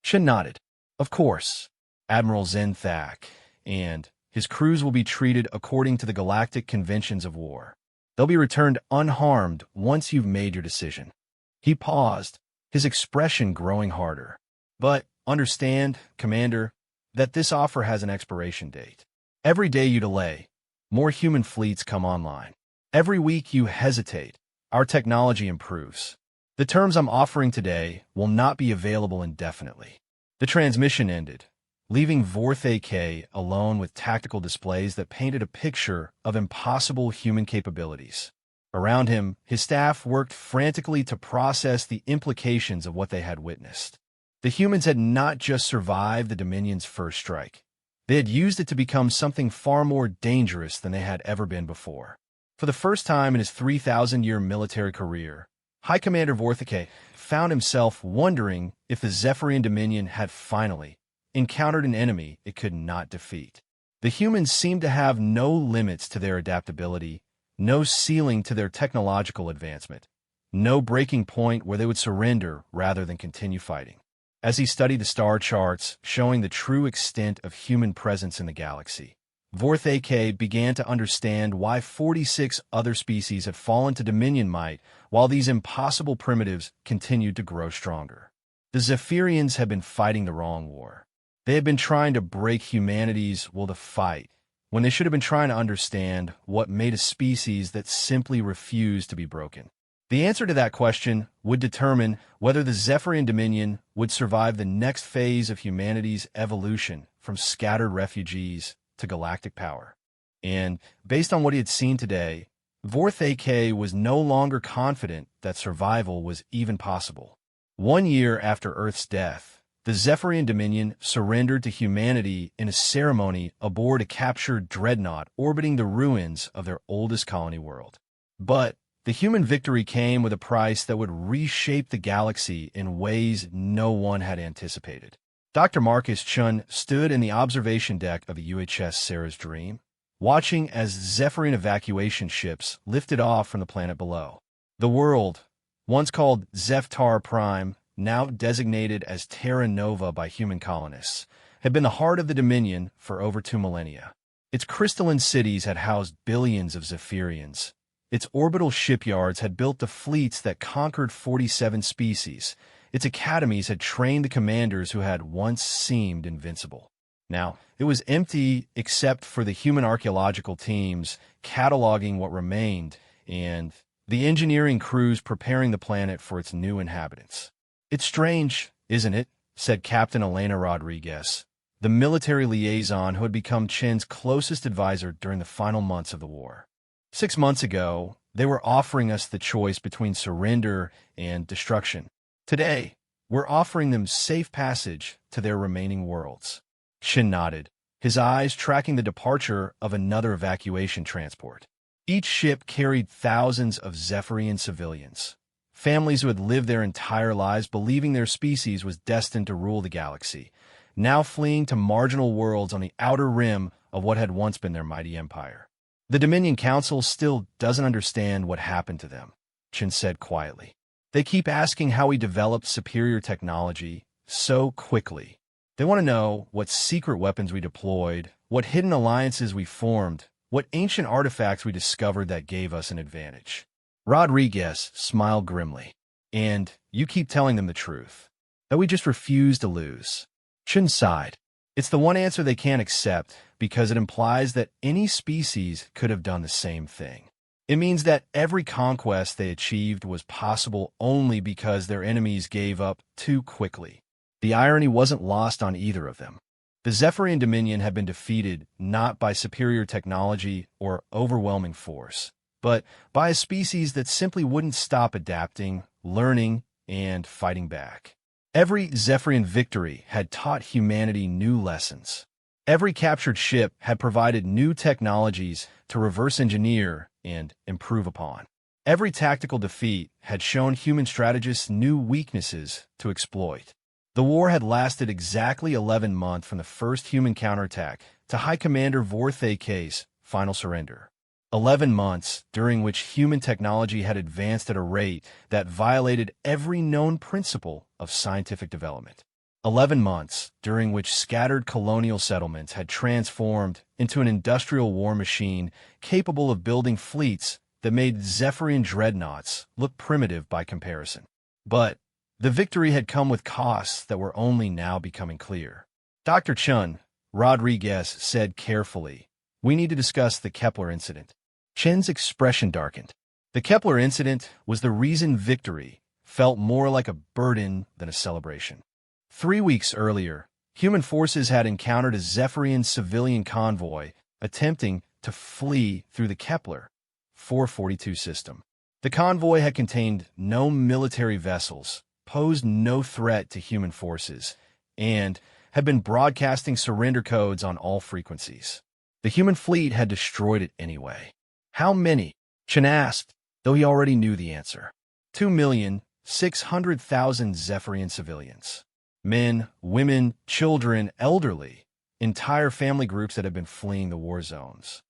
Chen nodded. "Of course, Admiral Zenthak and his crews will be treated according to the galactic conventions of war. They'll be returned unharmed once you've made your decision." He paused, his expression growing harder. "But understand, Commander, that this offer has an expiration date. Every day you delay, more human fleets come online. Every week you hesitate, our technology improves. The terms I'm offering today will not be available indefinitely." The transmission ended, leaving Vorthicay alone with tactical displays that painted a picture of impossible human capabilities. Around him, his staff worked frantically to process the implications of what they had witnessed. The humans had not just survived the Dominion's first strike. They had used it to become something far more dangerous than they had ever been before. For the first time in his 3,000-year military career, High Commander Vorthicay found himself wondering if the Zephyrian Dominion had finally encountered an enemy it could not defeat. The humans seemed to have no limits to their adaptability, no ceiling to their technological advancement, no breaking point where they would surrender rather than continue fighting. As he studied the star charts showing the true extent of human presence in the galaxy, Vorthicay began to understand why 46 other species had fallen to Dominion might while these impossible primitives continued to grow stronger. The Zephyrians had been fighting the wrong war. They had been trying to break humanity's will to fight, when they should have been trying to understand what made a species that simply refused to be broken? The answer to that question would determine whether the Zephyrian Dominion would survive the next phase of humanity's evolution from scattered refugees to galactic power. And based on what he had seen today, Vorth AK was no longer confident that survival was even possible. 1 year after Earth's death, the Zephyrian Dominion surrendered to humanity in a ceremony aboard a captured dreadnought orbiting the ruins of their oldest colony world. But the human victory came with a price that would reshape the galaxy in ways no one had anticipated. Dr. Marcus Chun stood in the observation deck of the UHS Sarah's Dream, watching as Zephyrian evacuation ships lifted off from the planet below. The world, once called Zeftar Prime, now designated as Terra Nova by human colonists, had been the heart of the Dominion for over 2 millennia. Its crystalline cities had housed billions of Zephyrians. Its orbital shipyards had built the fleets that conquered 47 species. Its academies had trained the commanders who had once seemed invincible. Now, it was empty except for the human archaeological teams cataloging what remained and the engineering crews preparing the planet for its new inhabitants. "It's strange, isn't it?" said Captain Elena Rodriguez, the military liaison who had become Chen's closest advisor during the final months of the war. 6 months ago, they were offering us the choice between surrender and destruction. Today, we're offering them safe passage to their remaining worlds. Chen nodded, his eyes tracking the departure of another evacuation transport. Each ship carried thousands of Zephyrian civilians, families who had lived their entire lives believing their species was destined to rule the galaxy, now fleeing to marginal worlds on the outer rim of what had once been their mighty empire. "The Dominion Council still doesn't understand what happened to them," Chen said quietly. "They keep asking how we developed superior technology so quickly. They want to know what secret weapons we deployed, what hidden alliances we formed, what ancient artifacts we discovered that gave us an advantage." Rodriguez smiled grimly. "And you keep telling them the truth, that we just refuse to lose." Chen sighed. "It's the one answer they can't accept because it implies that any species could have done the same thing. It means that every conquest they achieved was possible only because their enemies gave up too quickly." The irony wasn't lost on either of them. The Zephyrian Dominion had been defeated not by superior technology or overwhelming force, but by a species that simply wouldn't stop adapting, learning, and fighting back. Every Zephyrian victory had taught humanity new lessons. Every captured ship had provided new technologies to reverse engineer and improve upon. Every tactical defeat had shown human strategists new weaknesses to exploit. The war had lasted exactly 11 months from the first human counterattack to High Commander Vorth AK's final surrender. 11 months during which human technology had advanced at a rate that violated every known principle of scientific development. 11 months during which scattered colonial settlements had transformed into an industrial war machine capable of building fleets that made Zephyrian dreadnoughts look primitive by comparison. But the victory had come with costs that were only now becoming clear. "Dr. Chun," Rodriguez said carefully, "we need to discuss the Kepler incident." Chen's expression darkened. The Kepler incident was the reason victory felt more like a burden than a celebration. 3 weeks earlier, human forces had encountered a Zephyrian civilian convoy attempting to flee through the Kepler 442 system. The convoy had contained no military vessels, posed no threat to human forces, and had been broadcasting surrender codes on all frequencies. The human fleet had destroyed it anyway. How many? Chen asked, though he already knew the answer. 2,600,000 Zephyrian civilians. Men, women, children, elderly, entire family groups that had been fleeing the war zones.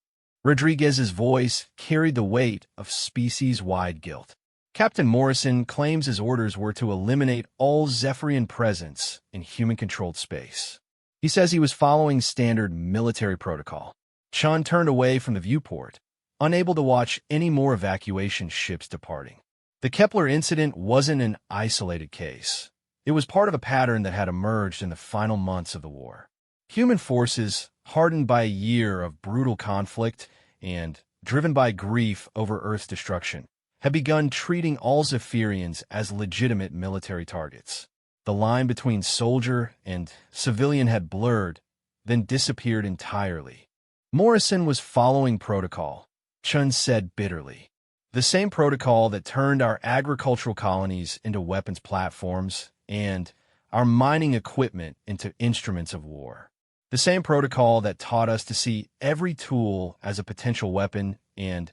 Rodriguez's voice carried the weight of species-wide guilt. Captain Morrison claims his orders were to eliminate all Zephyrian presence in human-controlled space. He says he was following standard military protocol. Chun turned away from the viewport, unable to watch any more evacuation ships departing. The Kepler incident wasn't an isolated case. It was part of a pattern that had emerged in the final months of the war. Human forces hardened by a year of brutal conflict and driven by grief over Earth's destruction, had begun treating all Zephyrians as legitimate military targets. The line between soldier and civilian had blurred, then disappeared entirely. Morrison was following protocol, Chun said bitterly. The same protocol that turned our agricultural colonies into weapons platforms and our mining equipment into instruments of war. The same protocol that taught us to see every tool as a potential weapon and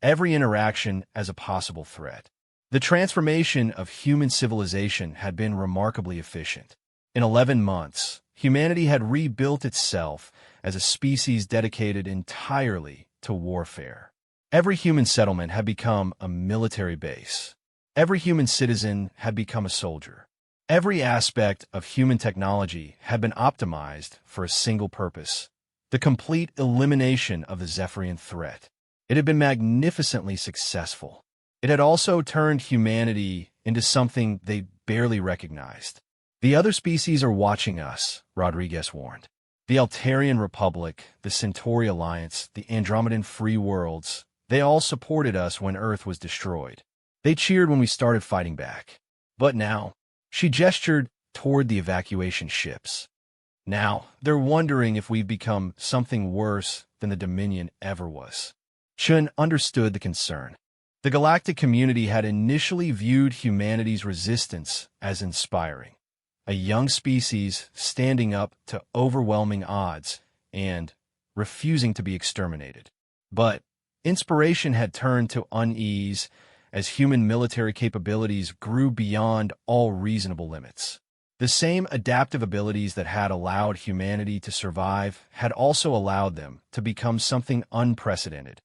every interaction as a possible threat. The transformation of human civilization had been remarkably efficient. In 11 months, humanity had rebuilt itself as a species dedicated entirely to warfare. Every human settlement had become a military base. Every human citizen had become a soldier. Every aspect of human technology had been optimized for a single purpose: the complete elimination of the Zephyrian threat. It had been magnificently successful. It had also turned humanity into something they barely recognized. The other species are watching us, Rodriguez warned. The Altarian Republic, the Centauri Alliance, the Andromedan Free Worlds, they all supported us when Earth was destroyed. They cheered when we started fighting back. But now, she gestured toward the evacuation ships. Now, they're wondering if we've become something worse than the Dominion ever was. Chun understood the concern. The galactic community had initially viewed humanity's resistance as inspiring. A young species standing up to overwhelming odds and refusing to be exterminated. But inspiration had turned to unease as human military capabilities grew beyond all reasonable limits. The same adaptive abilities that had allowed humanity to survive had also allowed them to become something unprecedented,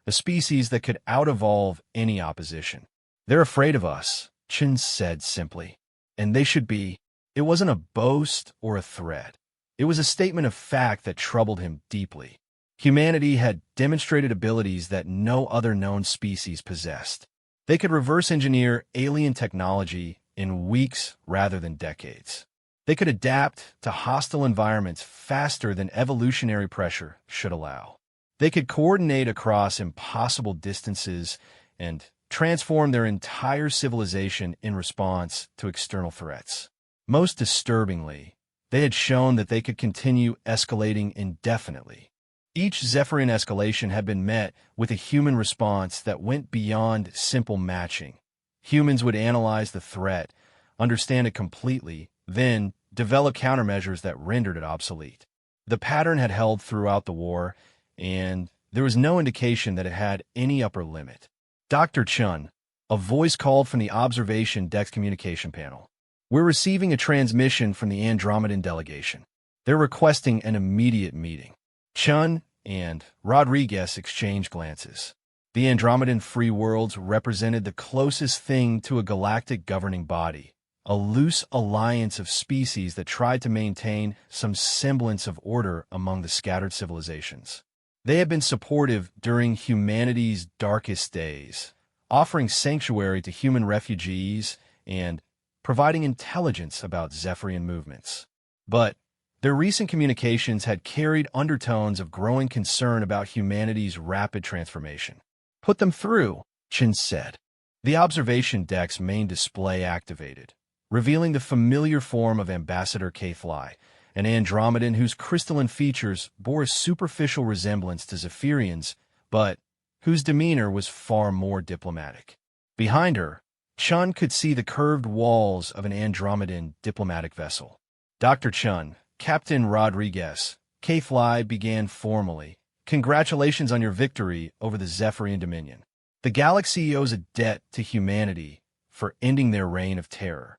a species that could out-evolve any opposition. They're afraid of us, Chin said simply. And they should be. It wasn't a boast or a threat. It was a statement of fact that troubled him deeply. Humanity had demonstrated abilities that no other known species possessed. They could reverse engineer alien technology in weeks rather than decades. They could adapt to hostile environments faster than evolutionary pressure should allow. They could coordinate across impossible distances and transform their entire civilization in response to external threats. Most disturbingly, they had shown that they could continue escalating indefinitely. Each Zephyrian escalation had been met with a human response that went beyond simple matching. Humans would analyze the threat, understand it completely, then develop countermeasures that rendered it obsolete. The pattern had held throughout the war, and there was no indication that it had any upper limit. Dr. Chun, a voice called from the observation deck's communication panel. We're receiving a transmission from the Andromedan delegation. They're requesting an immediate meeting. Chun and Rodriguez exchanged glances. The Andromedan Free Worlds represented the closest thing to a galactic governing body, a loose alliance of species that tried to maintain some semblance of order among the scattered civilizations. They had been supportive during humanity's darkest days, offering sanctuary to human refugees and providing intelligence about Zephyrian movements. But their recent communications had carried undertones of growing concern about humanity's rapid transformation. Put them through, Chin said. The observation deck's main display activated, revealing the familiar form of Ambassador HFY, an Andromedan whose crystalline features bore a superficial resemblance to Zephyrians, but whose demeanor was far more diplomatic. Behind her, Chun could see the curved walls of an Andromedan diplomatic vessel. Dr. Chun, Captain Rodriguez, HFY began formally. Congratulations on your victory over the Zephyrian Dominion. The galaxy owes a debt to humanity for ending their reign of terror.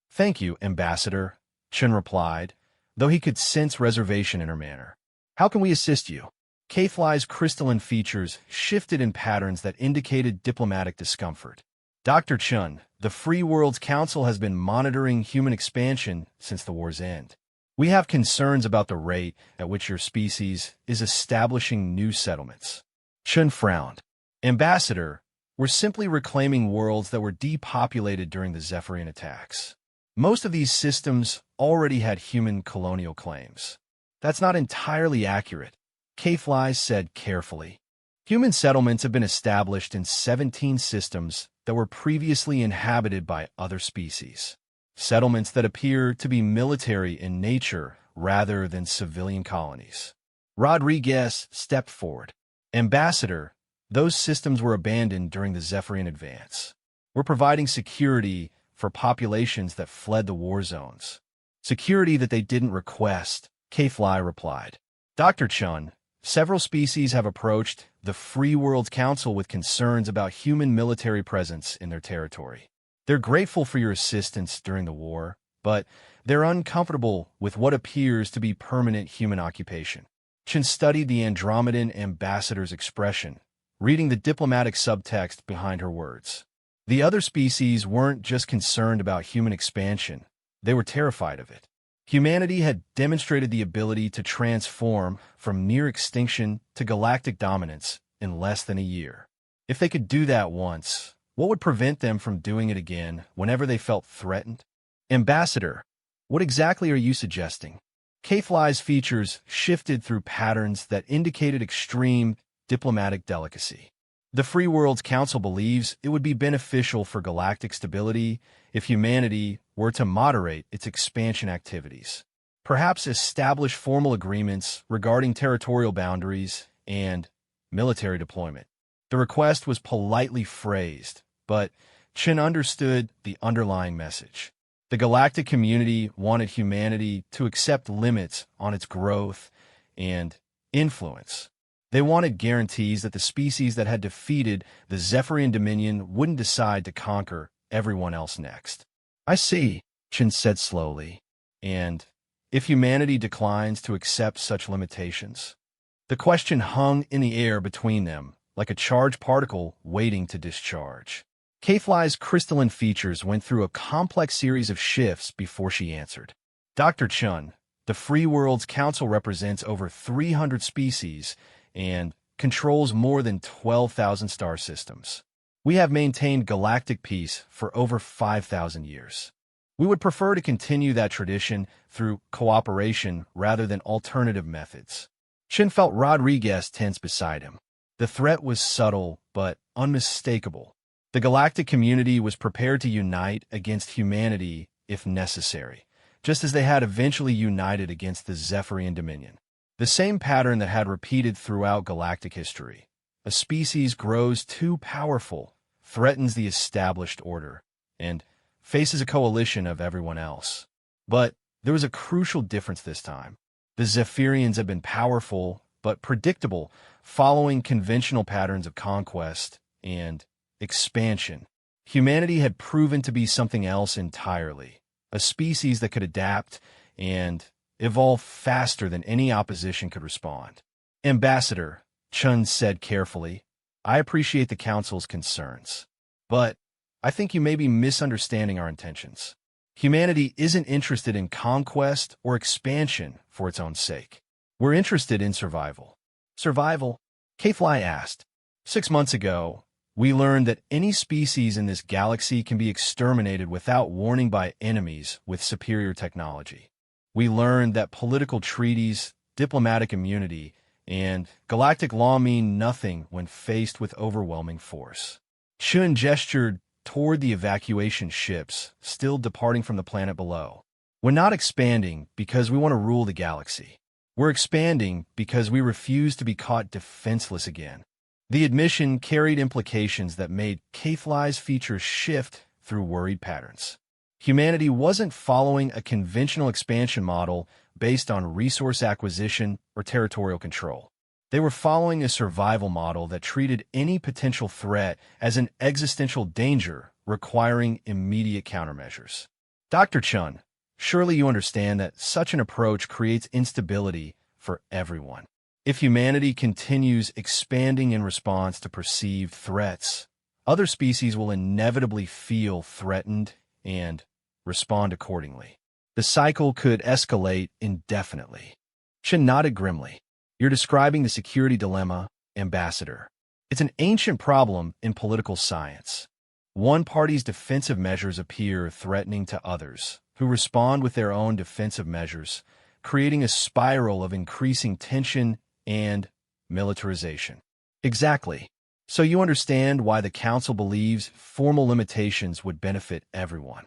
Thank you, Ambassador, Chun replied, though he could sense reservation in her manner. How can we assist you? HFY's crystalline features shifted in patterns that indicated diplomatic discomfort. Dr. Chun, the Free Worlds Council has been monitoring human expansion since the war's end. We have concerns about the rate at which your species is establishing new settlements. Chun frowned. Ambassador, we're simply reclaiming worlds that were depopulated during the Zephyrian attacks. Most of these systems already had human colonial claims. That's not entirely accurate, HFY said carefully. Human settlements have been established in 17 systems that were previously inhabited by other species. Settlements that appear to be military in nature rather than civilian colonies. Rodriguez stepped forward. Ambassador, those systems were abandoned during the Zephyrian advance. We're providing security for populations that fled the war zones. Security that they didn't request, HFY replied. Dr. Chun, several species have approached the Free World Council with concerns about human military presence in their territory. They're grateful for your assistance during the war, but they're uncomfortable with what appears to be permanent human occupation. Chun studied the Andromedan ambassador's expression, reading the diplomatic subtext behind her words. The other species weren't just concerned about human expansion, they were terrified of it. Humanity had demonstrated the ability to transform from near extinction to galactic dominance in less than a year. If they could do that once, what would prevent them from doing it again whenever they felt threatened? Ambassador, what exactly are you suggesting? HFY's features shifted through patterns that indicated extreme diplomatic delicacy. The Free World Council believes it would be beneficial for galactic stability if humanity were to moderate its expansion activities. Perhaps establish formal agreements regarding territorial boundaries and military deployment. The request was politely phrased, but Chin understood the underlying message. The galactic community wanted humanity to accept limits on its growth and influence. They wanted guarantees that the species that had defeated the Zephyrian Dominion wouldn't decide to conquer everyone else next. I see, Chin said slowly. And if humanity declines to accept such limitations? The question hung in the air between them, like a charged particle waiting to discharge. HFY's crystalline features went through a complex series of shifts before she answered. Dr. Chun, the Free World's Council represents over 300 species and controls more than 12,000 star systems. We have maintained galactic peace for over 5,000 years. We would prefer to continue that tradition through cooperation rather than alternative methods. Chin felt Rodriguez tense beside him. The threat was subtle but unmistakable. The galactic community was prepared to unite against humanity if necessary, just as they had eventually united against the Zephyrian Dominion. The same pattern that had repeated throughout galactic history. A species grows too powerful, threatens the established order, and faces a coalition of everyone else. But there was a crucial difference this time. The Zephyrians had been powerful, but predictable, following conventional patterns of conquest and expansion. Humanity had proven to be something else entirely, a species that could adapt and evolve faster than any opposition could respond. Ambassador, Chun said carefully, I appreciate the Council's concerns, but I think you may be misunderstanding our intentions. Humanity isn't interested in conquest or expansion for its own sake. We're interested in survival. Survival? HFY asked. 6 months ago, we learned that any species in this galaxy can be exterminated without warning by enemies with superior technology. We learned that political treaties, diplomatic immunity, and galactic law mean nothing when faced with overwhelming force. Chun gestured toward the evacuation ships, still departing from the planet below. We're not expanding because we want to rule the galaxy. We're expanding because we refuse to be caught defenseless again. The admission carried implications that made HFY's features shift through worried patterns. Humanity wasn't following a conventional expansion model based on resource acquisition or territorial control. They were following a survival model that treated any potential threat as an existential danger requiring immediate countermeasures. Dr. Chun, surely you understand that such an approach creates instability for everyone. If humanity continues expanding in response to perceived threats, other species will inevitably feel threatened and respond accordingly. The cycle could escalate indefinitely. Chin nodded grimly. You're describing the security dilemma, Ambassador. It's an ancient problem in political science. One party's defensive measures appear threatening to others, who respond with their own defensive measures, creating a spiral of increasing tension and militarization. Exactly. So you understand why the Council believes formal limitations would benefit everyone.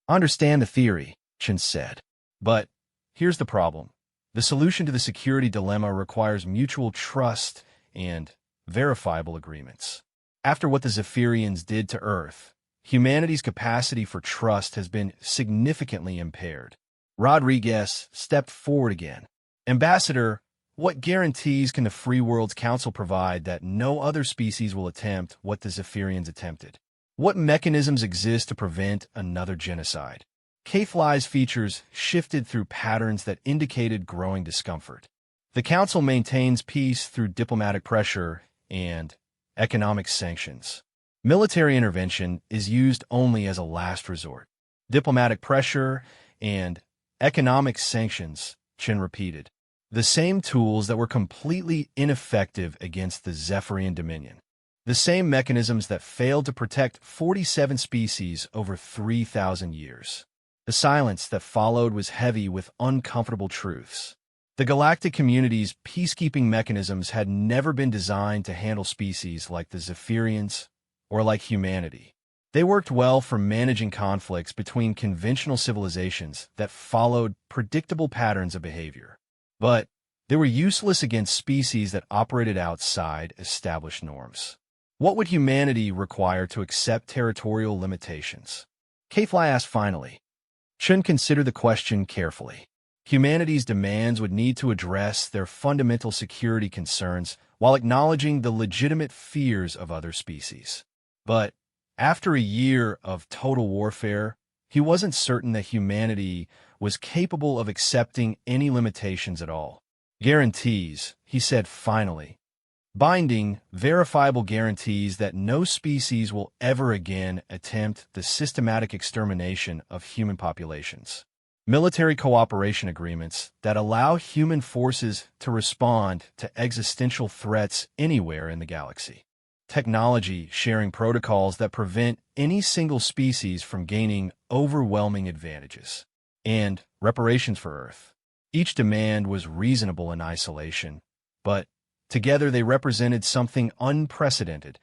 I understand the theory, Chen said. But here's the problem. The solution to the security dilemma requires mutual trust and verifiable agreements. After what the Zephyrians did to Earth, humanity's capacity for trust has been significantly impaired. Rodriguez stepped forward again. Ambassador, what guarantees can the Free Worlds Council provide that no other species will attempt what the Zephyrians attempted? What mechanisms exist to prevent another genocide? HFY's features shifted through patterns that indicated growing discomfort. The Council maintains peace through diplomatic pressure and economic sanctions. Military intervention is used only as a last resort. Diplomatic pressure and economic sanctions, Chen repeated. The same tools that were completely ineffective against the Zephyrian Dominion. The same mechanisms that failed to protect 47 species over 3,000 years. The silence that followed was heavy with uncomfortable truths. The galactic community's peacekeeping mechanisms had never been designed to handle species like the Zephyrians or like humanity. They worked well for managing conflicts between conventional civilizations that followed predictable patterns of behavior. But they were useless against species that operated outside established norms. What would humanity require to accept territorial limitations? HFY asked finally. Chen considered the question carefully. Humanity's demands would need to address their fundamental security concerns while acknowledging the legitimate fears of other species. But after a year of total warfare, he wasn't certain that humanity was capable of accepting any limitations at all. Guarantees, he said finally. Binding, verifiable guarantees that no species will ever again attempt the systematic extermination of human populations. Military cooperation agreements that allow human forces to respond to existential threats anywhere in the galaxy. Technology sharing protocols that prevent any single species from gaining overwhelming advantages. And reparations for Earth. Each demand was reasonable in isolation, but together they represented something unprecedented,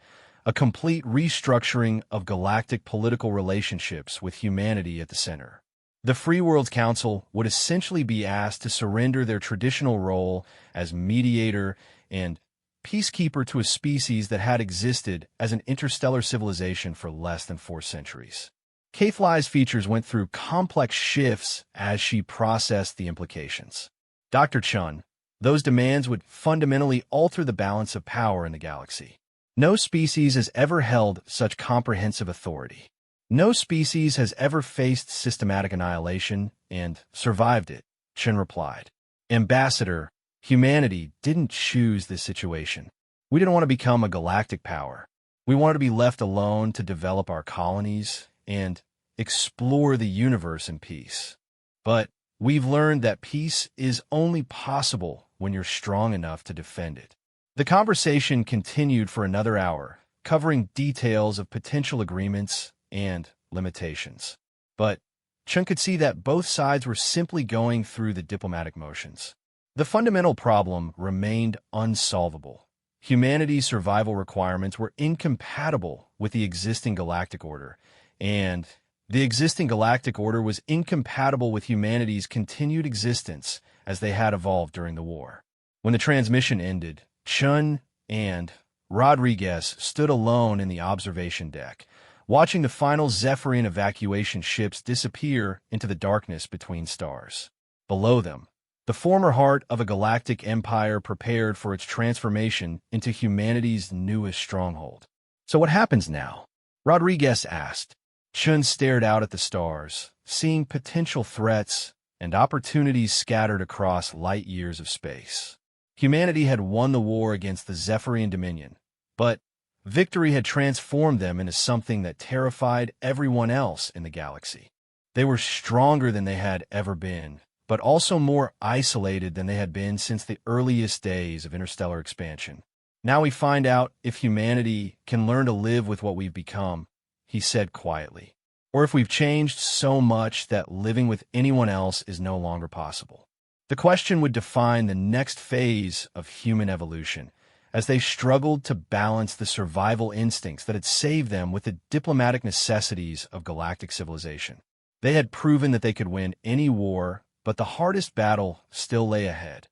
a complete restructuring of galactic political relationships with humanity at the center. The Free Worlds Council would essentially be asked to surrender their traditional role as mediator and peacekeeper to a species that had existed as an interstellar civilization for less than 4 centuries. HFY's features went through complex shifts as she processed the implications. Dr. Chun, those demands would fundamentally alter the balance of power in the galaxy. No species has ever held such comprehensive authority. No species has ever faced systematic annihilation and survived it, Chen replied. Ambassador, humanity didn't choose this situation. We didn't want to become a galactic power. We wanted to be left alone to develop our colonies and explore the universe in peace. But we've learned that peace is only possible when you're strong enough to defend it. The conversation continued for another hour, covering details of potential agreements and limitations. But Chen could see that both sides were simply going through the diplomatic motions. The fundamental problem remained unsolvable. Humanity's survival requirements were incompatible with the existing galactic order, and the existing galactic order was incompatible with humanity's continued existence as they had evolved during the war. When the transmission ended, Chun and Rodriguez stood alone in the observation deck, watching the final Zephyrian evacuation ships disappear into the darkness between stars. Below them, the former heart of a galactic empire prepared for its transformation into humanity's newest stronghold. So what happens now? Rodriguez asked. Chun stared out at the stars, seeing potential threats and opportunities scattered across light years of space. Humanity had won the war against the Zephyrian Dominion, but victory had transformed them into something that terrified everyone else in the galaxy. They were stronger than they had ever been, but also more isolated than they had been since the earliest days of interstellar expansion. Now we find out if humanity can learn to live with what we've become, he said quietly, or if we've changed so much that living with anyone else is no longer possible. The question would define the next phase of human evolution, as they struggled to balance the survival instincts that had saved them with the diplomatic necessities of galactic civilization. They had proven that they could win any war, but the hardest battle still lay ahead,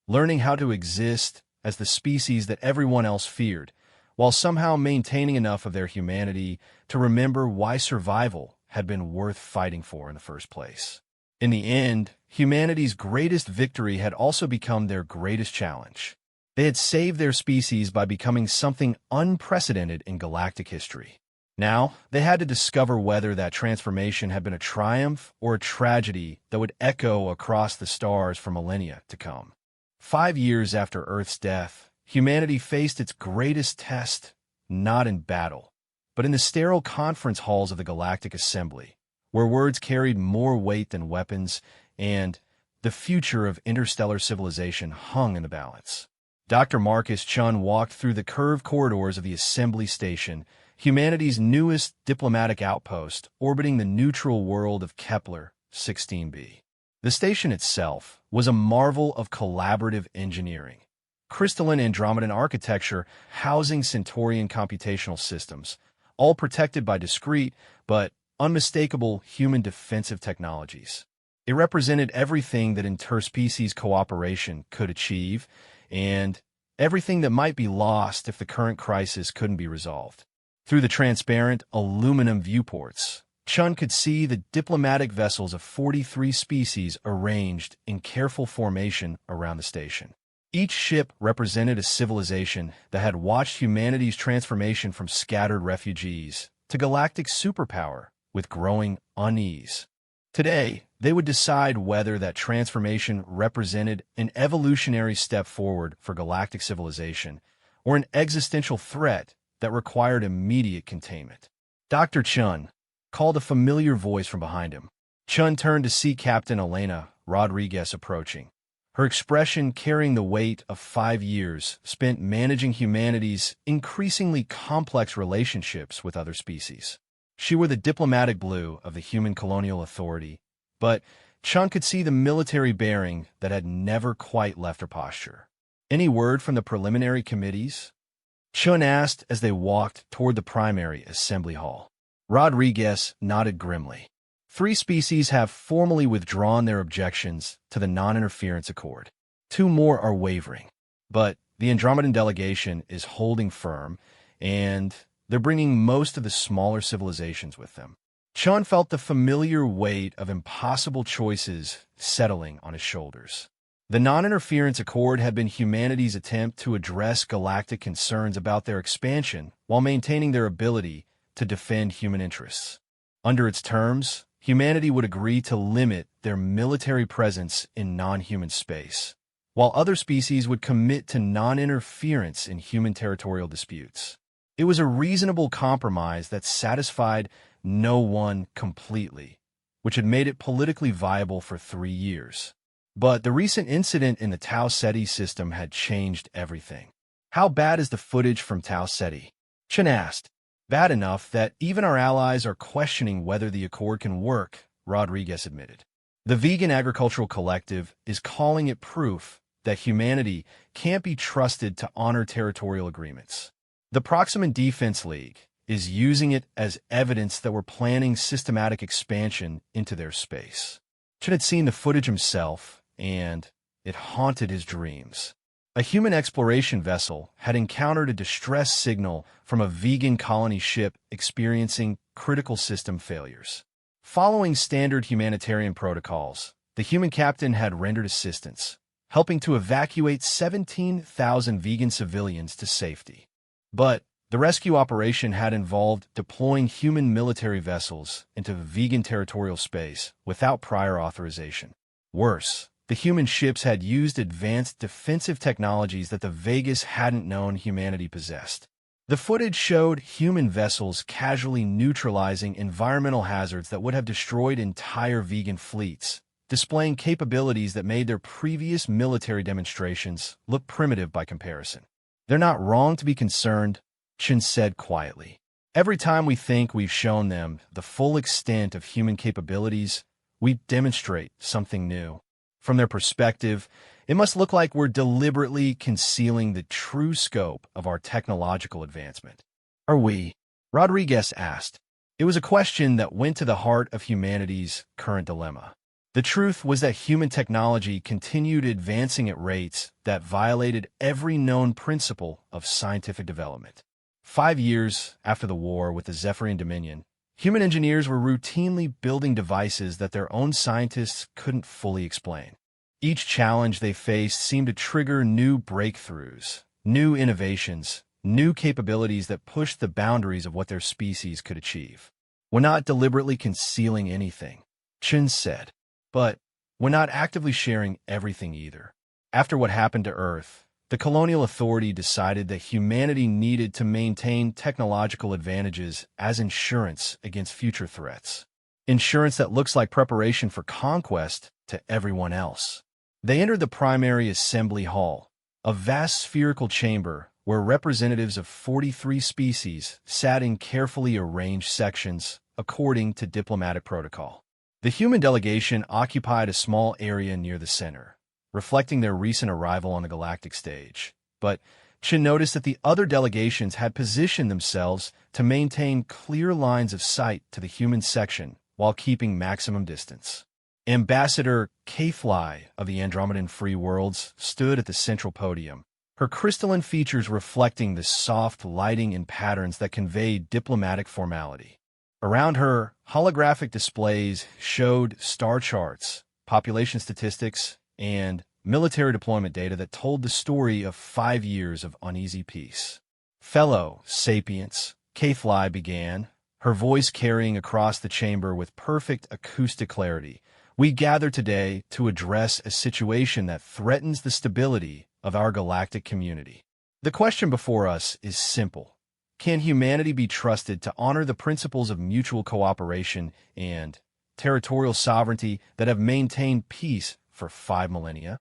learning how to exist as the species that everyone else feared, while somehow maintaining enough of their humanity to remember why survival had been worth fighting for in the first place. In the end, humanity's greatest victory had also become their greatest challenge. They had saved their species by becoming something unprecedented in galactic history. Now, they had to discover whether that transformation had been a triumph or a tragedy that would echo across the stars for millennia to come. 5 years after Earth's death, humanity faced its greatest test, not in battle, but in the sterile conference halls of the Galactic Assembly, where words carried more weight than weapons, and the future of interstellar civilization hung in the balance. Dr. Marcus Chun walked through the curved corridors of the Assembly Station, humanity's newest diplomatic outpost, orbiting the neutral world of Kepler 16b. The station itself was a marvel of collaborative engineering. Crystalline Andromedan architecture housing Centaurian computational systems, all protected by discrete but unmistakable human defensive technologies. It represented everything that interspecies cooperation could achieve, and everything that might be lost if the current crisis couldn't be resolved. Through the transparent aluminum viewports, Chun could see the diplomatic vessels of 43 species arranged in careful formation around the station. Each ship represented a civilization that had watched humanity's transformation from scattered refugees to galactic superpower with growing unease. Today, they would decide whether that transformation represented an evolutionary step forward for galactic civilization or an existential threat that required immediate containment. Dr. Chun called a familiar voice from behind him. Chun turned to see Captain Elena Rodriguez approaching, her expression carrying the weight of 5 years spent managing humanity's increasingly complex relationships with other species. She wore the diplomatic blue of the Human Colonial Authority, but Chun could see the military bearing that had never quite left her posture. "Any word from the preliminary committees?" Chun asked as they walked toward the primary assembly hall. Rodriguez nodded grimly. 3 species have formally withdrawn their objections to the non-interference accord. 2 more are wavering, but the Andromedan delegation is holding firm, and they're bringing most of the smaller civilizations with them. Chun felt the familiar weight of impossible choices settling on his shoulders. The non-interference accord had been humanity's attempt to address galactic concerns about their expansion while maintaining their ability to defend human interests. Under its terms, humanity would agree to limit their military presence in non-human space, while other species would commit to non-interference in human territorial disputes. It was a reasonable compromise that satisfied no one completely, which had made it politically viable for 3 years. But the recent incident in the Tau Ceti system had changed everything. "How bad is the footage from Tau Ceti?" Chun asked. "Bad enough that even our allies are questioning whether the accord can work," Rodriguez admitted. "The Vegan Agricultural Collective is calling it proof that humanity can't be trusted to honor territorial agreements. The Proxima Defense League is using it as evidence that we're planning systematic expansion into their space." Chun had seen the footage himself, and it haunted his dreams. A human exploration vessel had encountered a distress signal from a vegan colony ship experiencing critical system failures. Following standard humanitarian protocols, the human captain had rendered assistance, helping to evacuate 17,000 vegan civilians to safety. But the rescue operation had involved deploying human military vessels into vegan territorial space without prior authorization. Worse, the human ships had used advanced defensive technologies that the Vegas hadn't known humanity possessed. The footage showed human vessels casually neutralizing environmental hazards that would have destroyed entire vegan fleets, displaying capabilities that made their previous military demonstrations look primitive by comparison. "They're not wrong to be concerned," Chun said quietly. "Every time we think we've shown them the full extent of human capabilities, we demonstrate something new." From their perspective, it must look like we're deliberately concealing the true scope of our technological advancement. Are we? Rodriguez asked. It was a question that went to the heart of humanity's current dilemma. The truth was that human technology continued advancing at rates that violated every known principle of scientific development. 5 years after the war with the Zephyrian Dominion, human engineers were routinely building devices that their own scientists couldn't fully explain. Each challenge they faced seemed to trigger new breakthroughs, new innovations, new capabilities that pushed the boundaries of what their species could achieve. We're not deliberately concealing anything, Chen said. But we're not actively sharing everything either. After what happened to Earth, the colonial authority decided that humanity needed to maintain technological advantages as insurance against future threats. Insurance that looks like preparation for conquest to everyone else. They entered the primary assembly hall, a vast spherical chamber where representatives of 43 species sat in carefully arranged sections according to diplomatic protocol. The human delegation occupied a small area near the center, reflecting their recent arrival on the galactic stage. But Chen noticed that the other delegations had positioned themselves to maintain clear lines of sight to the human section while keeping maximum distance. Ambassador HFY of the Andromedan Free Worlds stood at the central podium, her crystalline features reflecting the soft lighting and patterns that conveyed diplomatic formality. Around her, holographic displays showed star charts, population statistics, and military deployment data that told the story of 5 years of uneasy peace. Fellow sapients, HFY began, her voice carrying across the chamber with perfect acoustic clarity. We gather today to address a situation that threatens the stability of our galactic community. The question before us is simple. Can humanity be trusted to honor the principles of mutual cooperation and territorial sovereignty that have maintained peace for 5 millennia?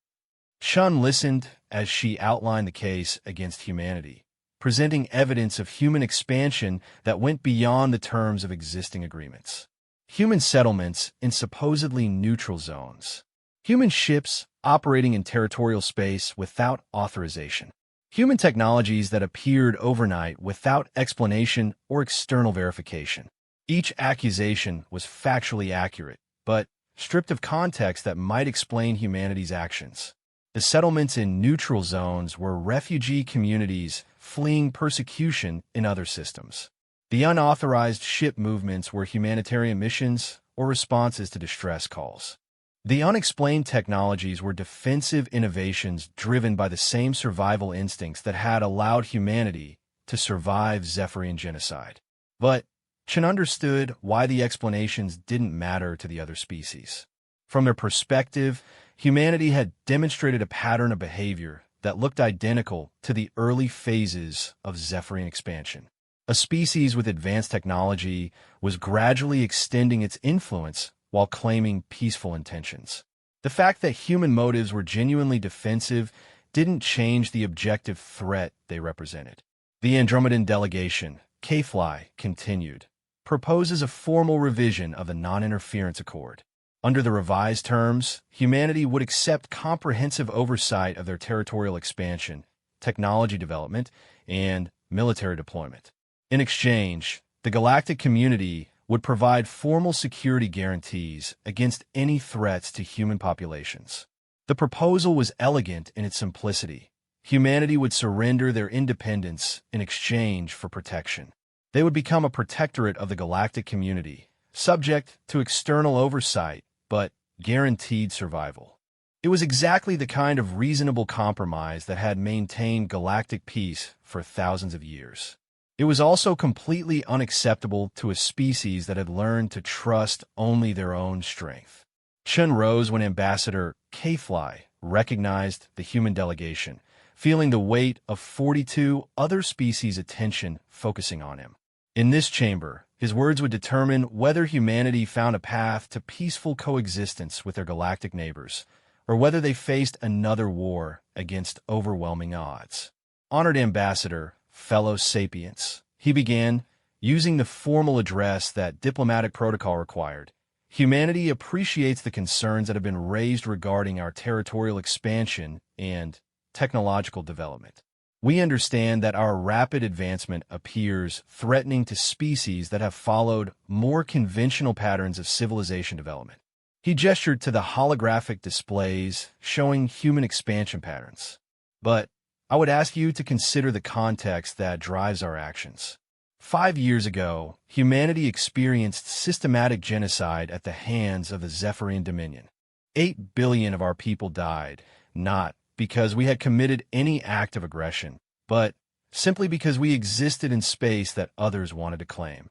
Shun listened as she outlined the case against humanity, presenting evidence of human expansion that went beyond the terms of existing agreements. Human settlements in supposedly neutral zones. Human ships operating in territorial space without authorization. Human technologies that appeared overnight without explanation or external verification. Each accusation was factually accurate, but stripped of context that might explain humanity's actions. The settlements in neutral zones were refugee communities fleeing persecution in other systems. The unauthorized ship movements were humanitarian missions or responses to distress calls. The unexplained technologies were defensive innovations driven by the same survival instincts that had allowed humanity to survive Zephyrian genocide. But Chen understood why the explanations didn't matter to the other species. From their perspective, humanity had demonstrated a pattern of behavior that looked identical to the early phases of Zephyrian expansion. A species with advanced technology was gradually extending its influence while claiming peaceful intentions. The fact that human motives were genuinely defensive didn't change the objective threat they represented. The Andromedan delegation, HFY, continued, proposes a formal revision of the Non-Interference Accord. Under the revised terms, humanity would accept comprehensive oversight of their territorial expansion, technology development, and military deployment. In exchange, the galactic community would provide formal security guarantees against any threats to human populations. The proposal was elegant in its simplicity. Humanity would surrender their independence in exchange for protection. They would become a protectorate of the galactic community, subject to external oversight, but guaranteed survival. It was exactly the kind of reasonable compromise that had maintained galactic peace for thousands of years. It was also completely unacceptable to a species that had learned to trust only their own strength. Chen rose when Ambassador HFY recognized the human delegation, feeling the weight of 42 other species' attention focusing on him. In this chamber, his words would determine whether humanity found a path to peaceful coexistence with their galactic neighbors, or whether they faced another war against overwhelming odds. Honored Ambassador, fellow sapients, he began, using the formal address that diplomatic protocol required. humanity appreciates the concerns that have been raised regarding our territorial expansion and technological development. We understand that our rapid advancement appears threatening to species that have followed more conventional patterns of civilization development. He gestured to the holographic displays showing human expansion patterns. But I would ask you to consider the context that drives our actions. 5 years ago, humanity experienced systematic genocide at the hands of the Zephyrian Dominion. 8 billion of our people died, not because we had committed any act of aggression, but simply because we existed in space that others wanted to claim.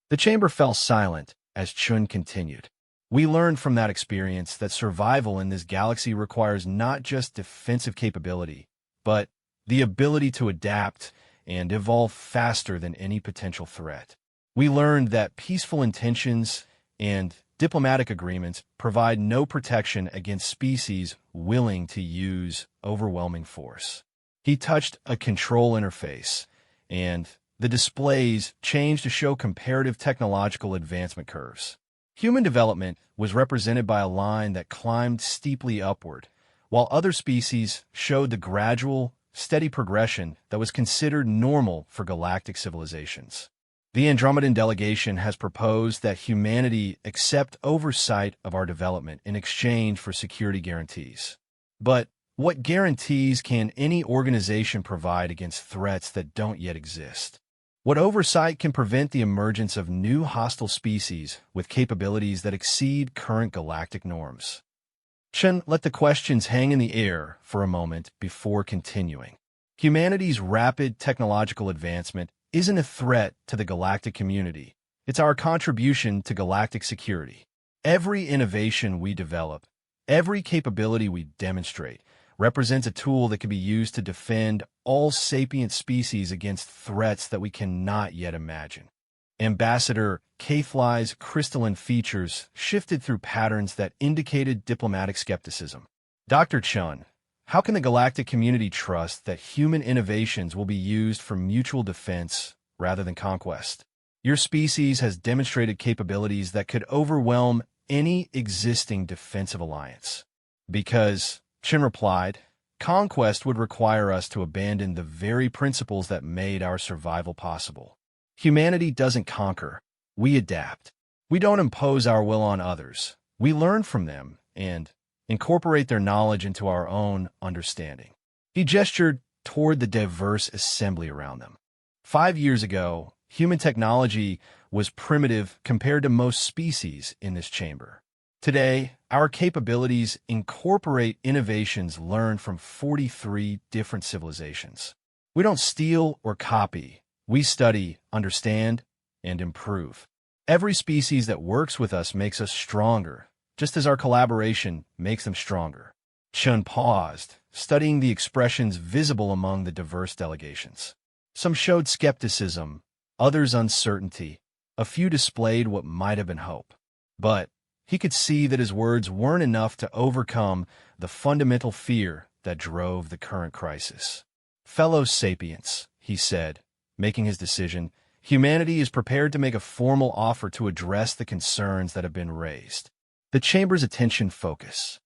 The chamber fell silent as Chun continued. We learned from that experience that survival in this galaxy requires not just defensive capability, but the ability to adapt and evolve faster than any potential threat. We learned that peaceful intentions and diplomatic agreements provide no protection against species willing to use overwhelming force. He touched a control interface, and the displays changed to show comparative technological advancement curves. Human development was represented by a line that climbed steeply upward, while other species showed the gradual, steady progression that was considered normal for galactic civilizations. The Andromedan delegation has proposed that humanity accept oversight of our development in exchange for security guarantees. But what guarantees can any organization provide against threats that don't yet exist? What oversight can prevent the emergence of new hostile species with capabilities that exceed current galactic norms? Chen let the questions hang in the air for a moment before continuing. Humanity's rapid technological advancement isn't a threat to the galactic community. It's our contribution to galactic security. Every innovation we develop, every capability we demonstrate, represents a tool that can be used to defend all sapient species against threats that we cannot yet imagine. Ambassador HFY's crystalline features shifted through patterns that indicated diplomatic skepticism. Dr. Chun, how can the galactic community trust that human innovations will be used for mutual defense rather than conquest? Your species has demonstrated capabilities that could overwhelm any existing defensive alliance. Because, Chen replied, conquest would require us to abandon the very principles that made our survival possible. Humanity doesn't conquer. We adapt. We don't impose our will on others. We learn from them and incorporate their knowledge into our own understanding. He gestured toward the diverse assembly around them. 5 years ago, human technology was primitive compared to most species in this chamber. Today, our capabilities incorporate innovations learned from 43 different civilizations. We don't steal or copy. We study, understand, and improve. Every species that works with us makes us stronger, just as our collaboration makes them stronger. Chun paused, studying the expressions visible among the diverse delegations. Some showed skepticism, others uncertainty. A few displayed what might have been hope. But he could see that his words weren't enough to overcome the fundamental fear that drove the current crisis. Fellow sapients, he said, making his decision, humanity is prepared to make a formal offer to address the concerns that have been raised. The chamber's attention focus.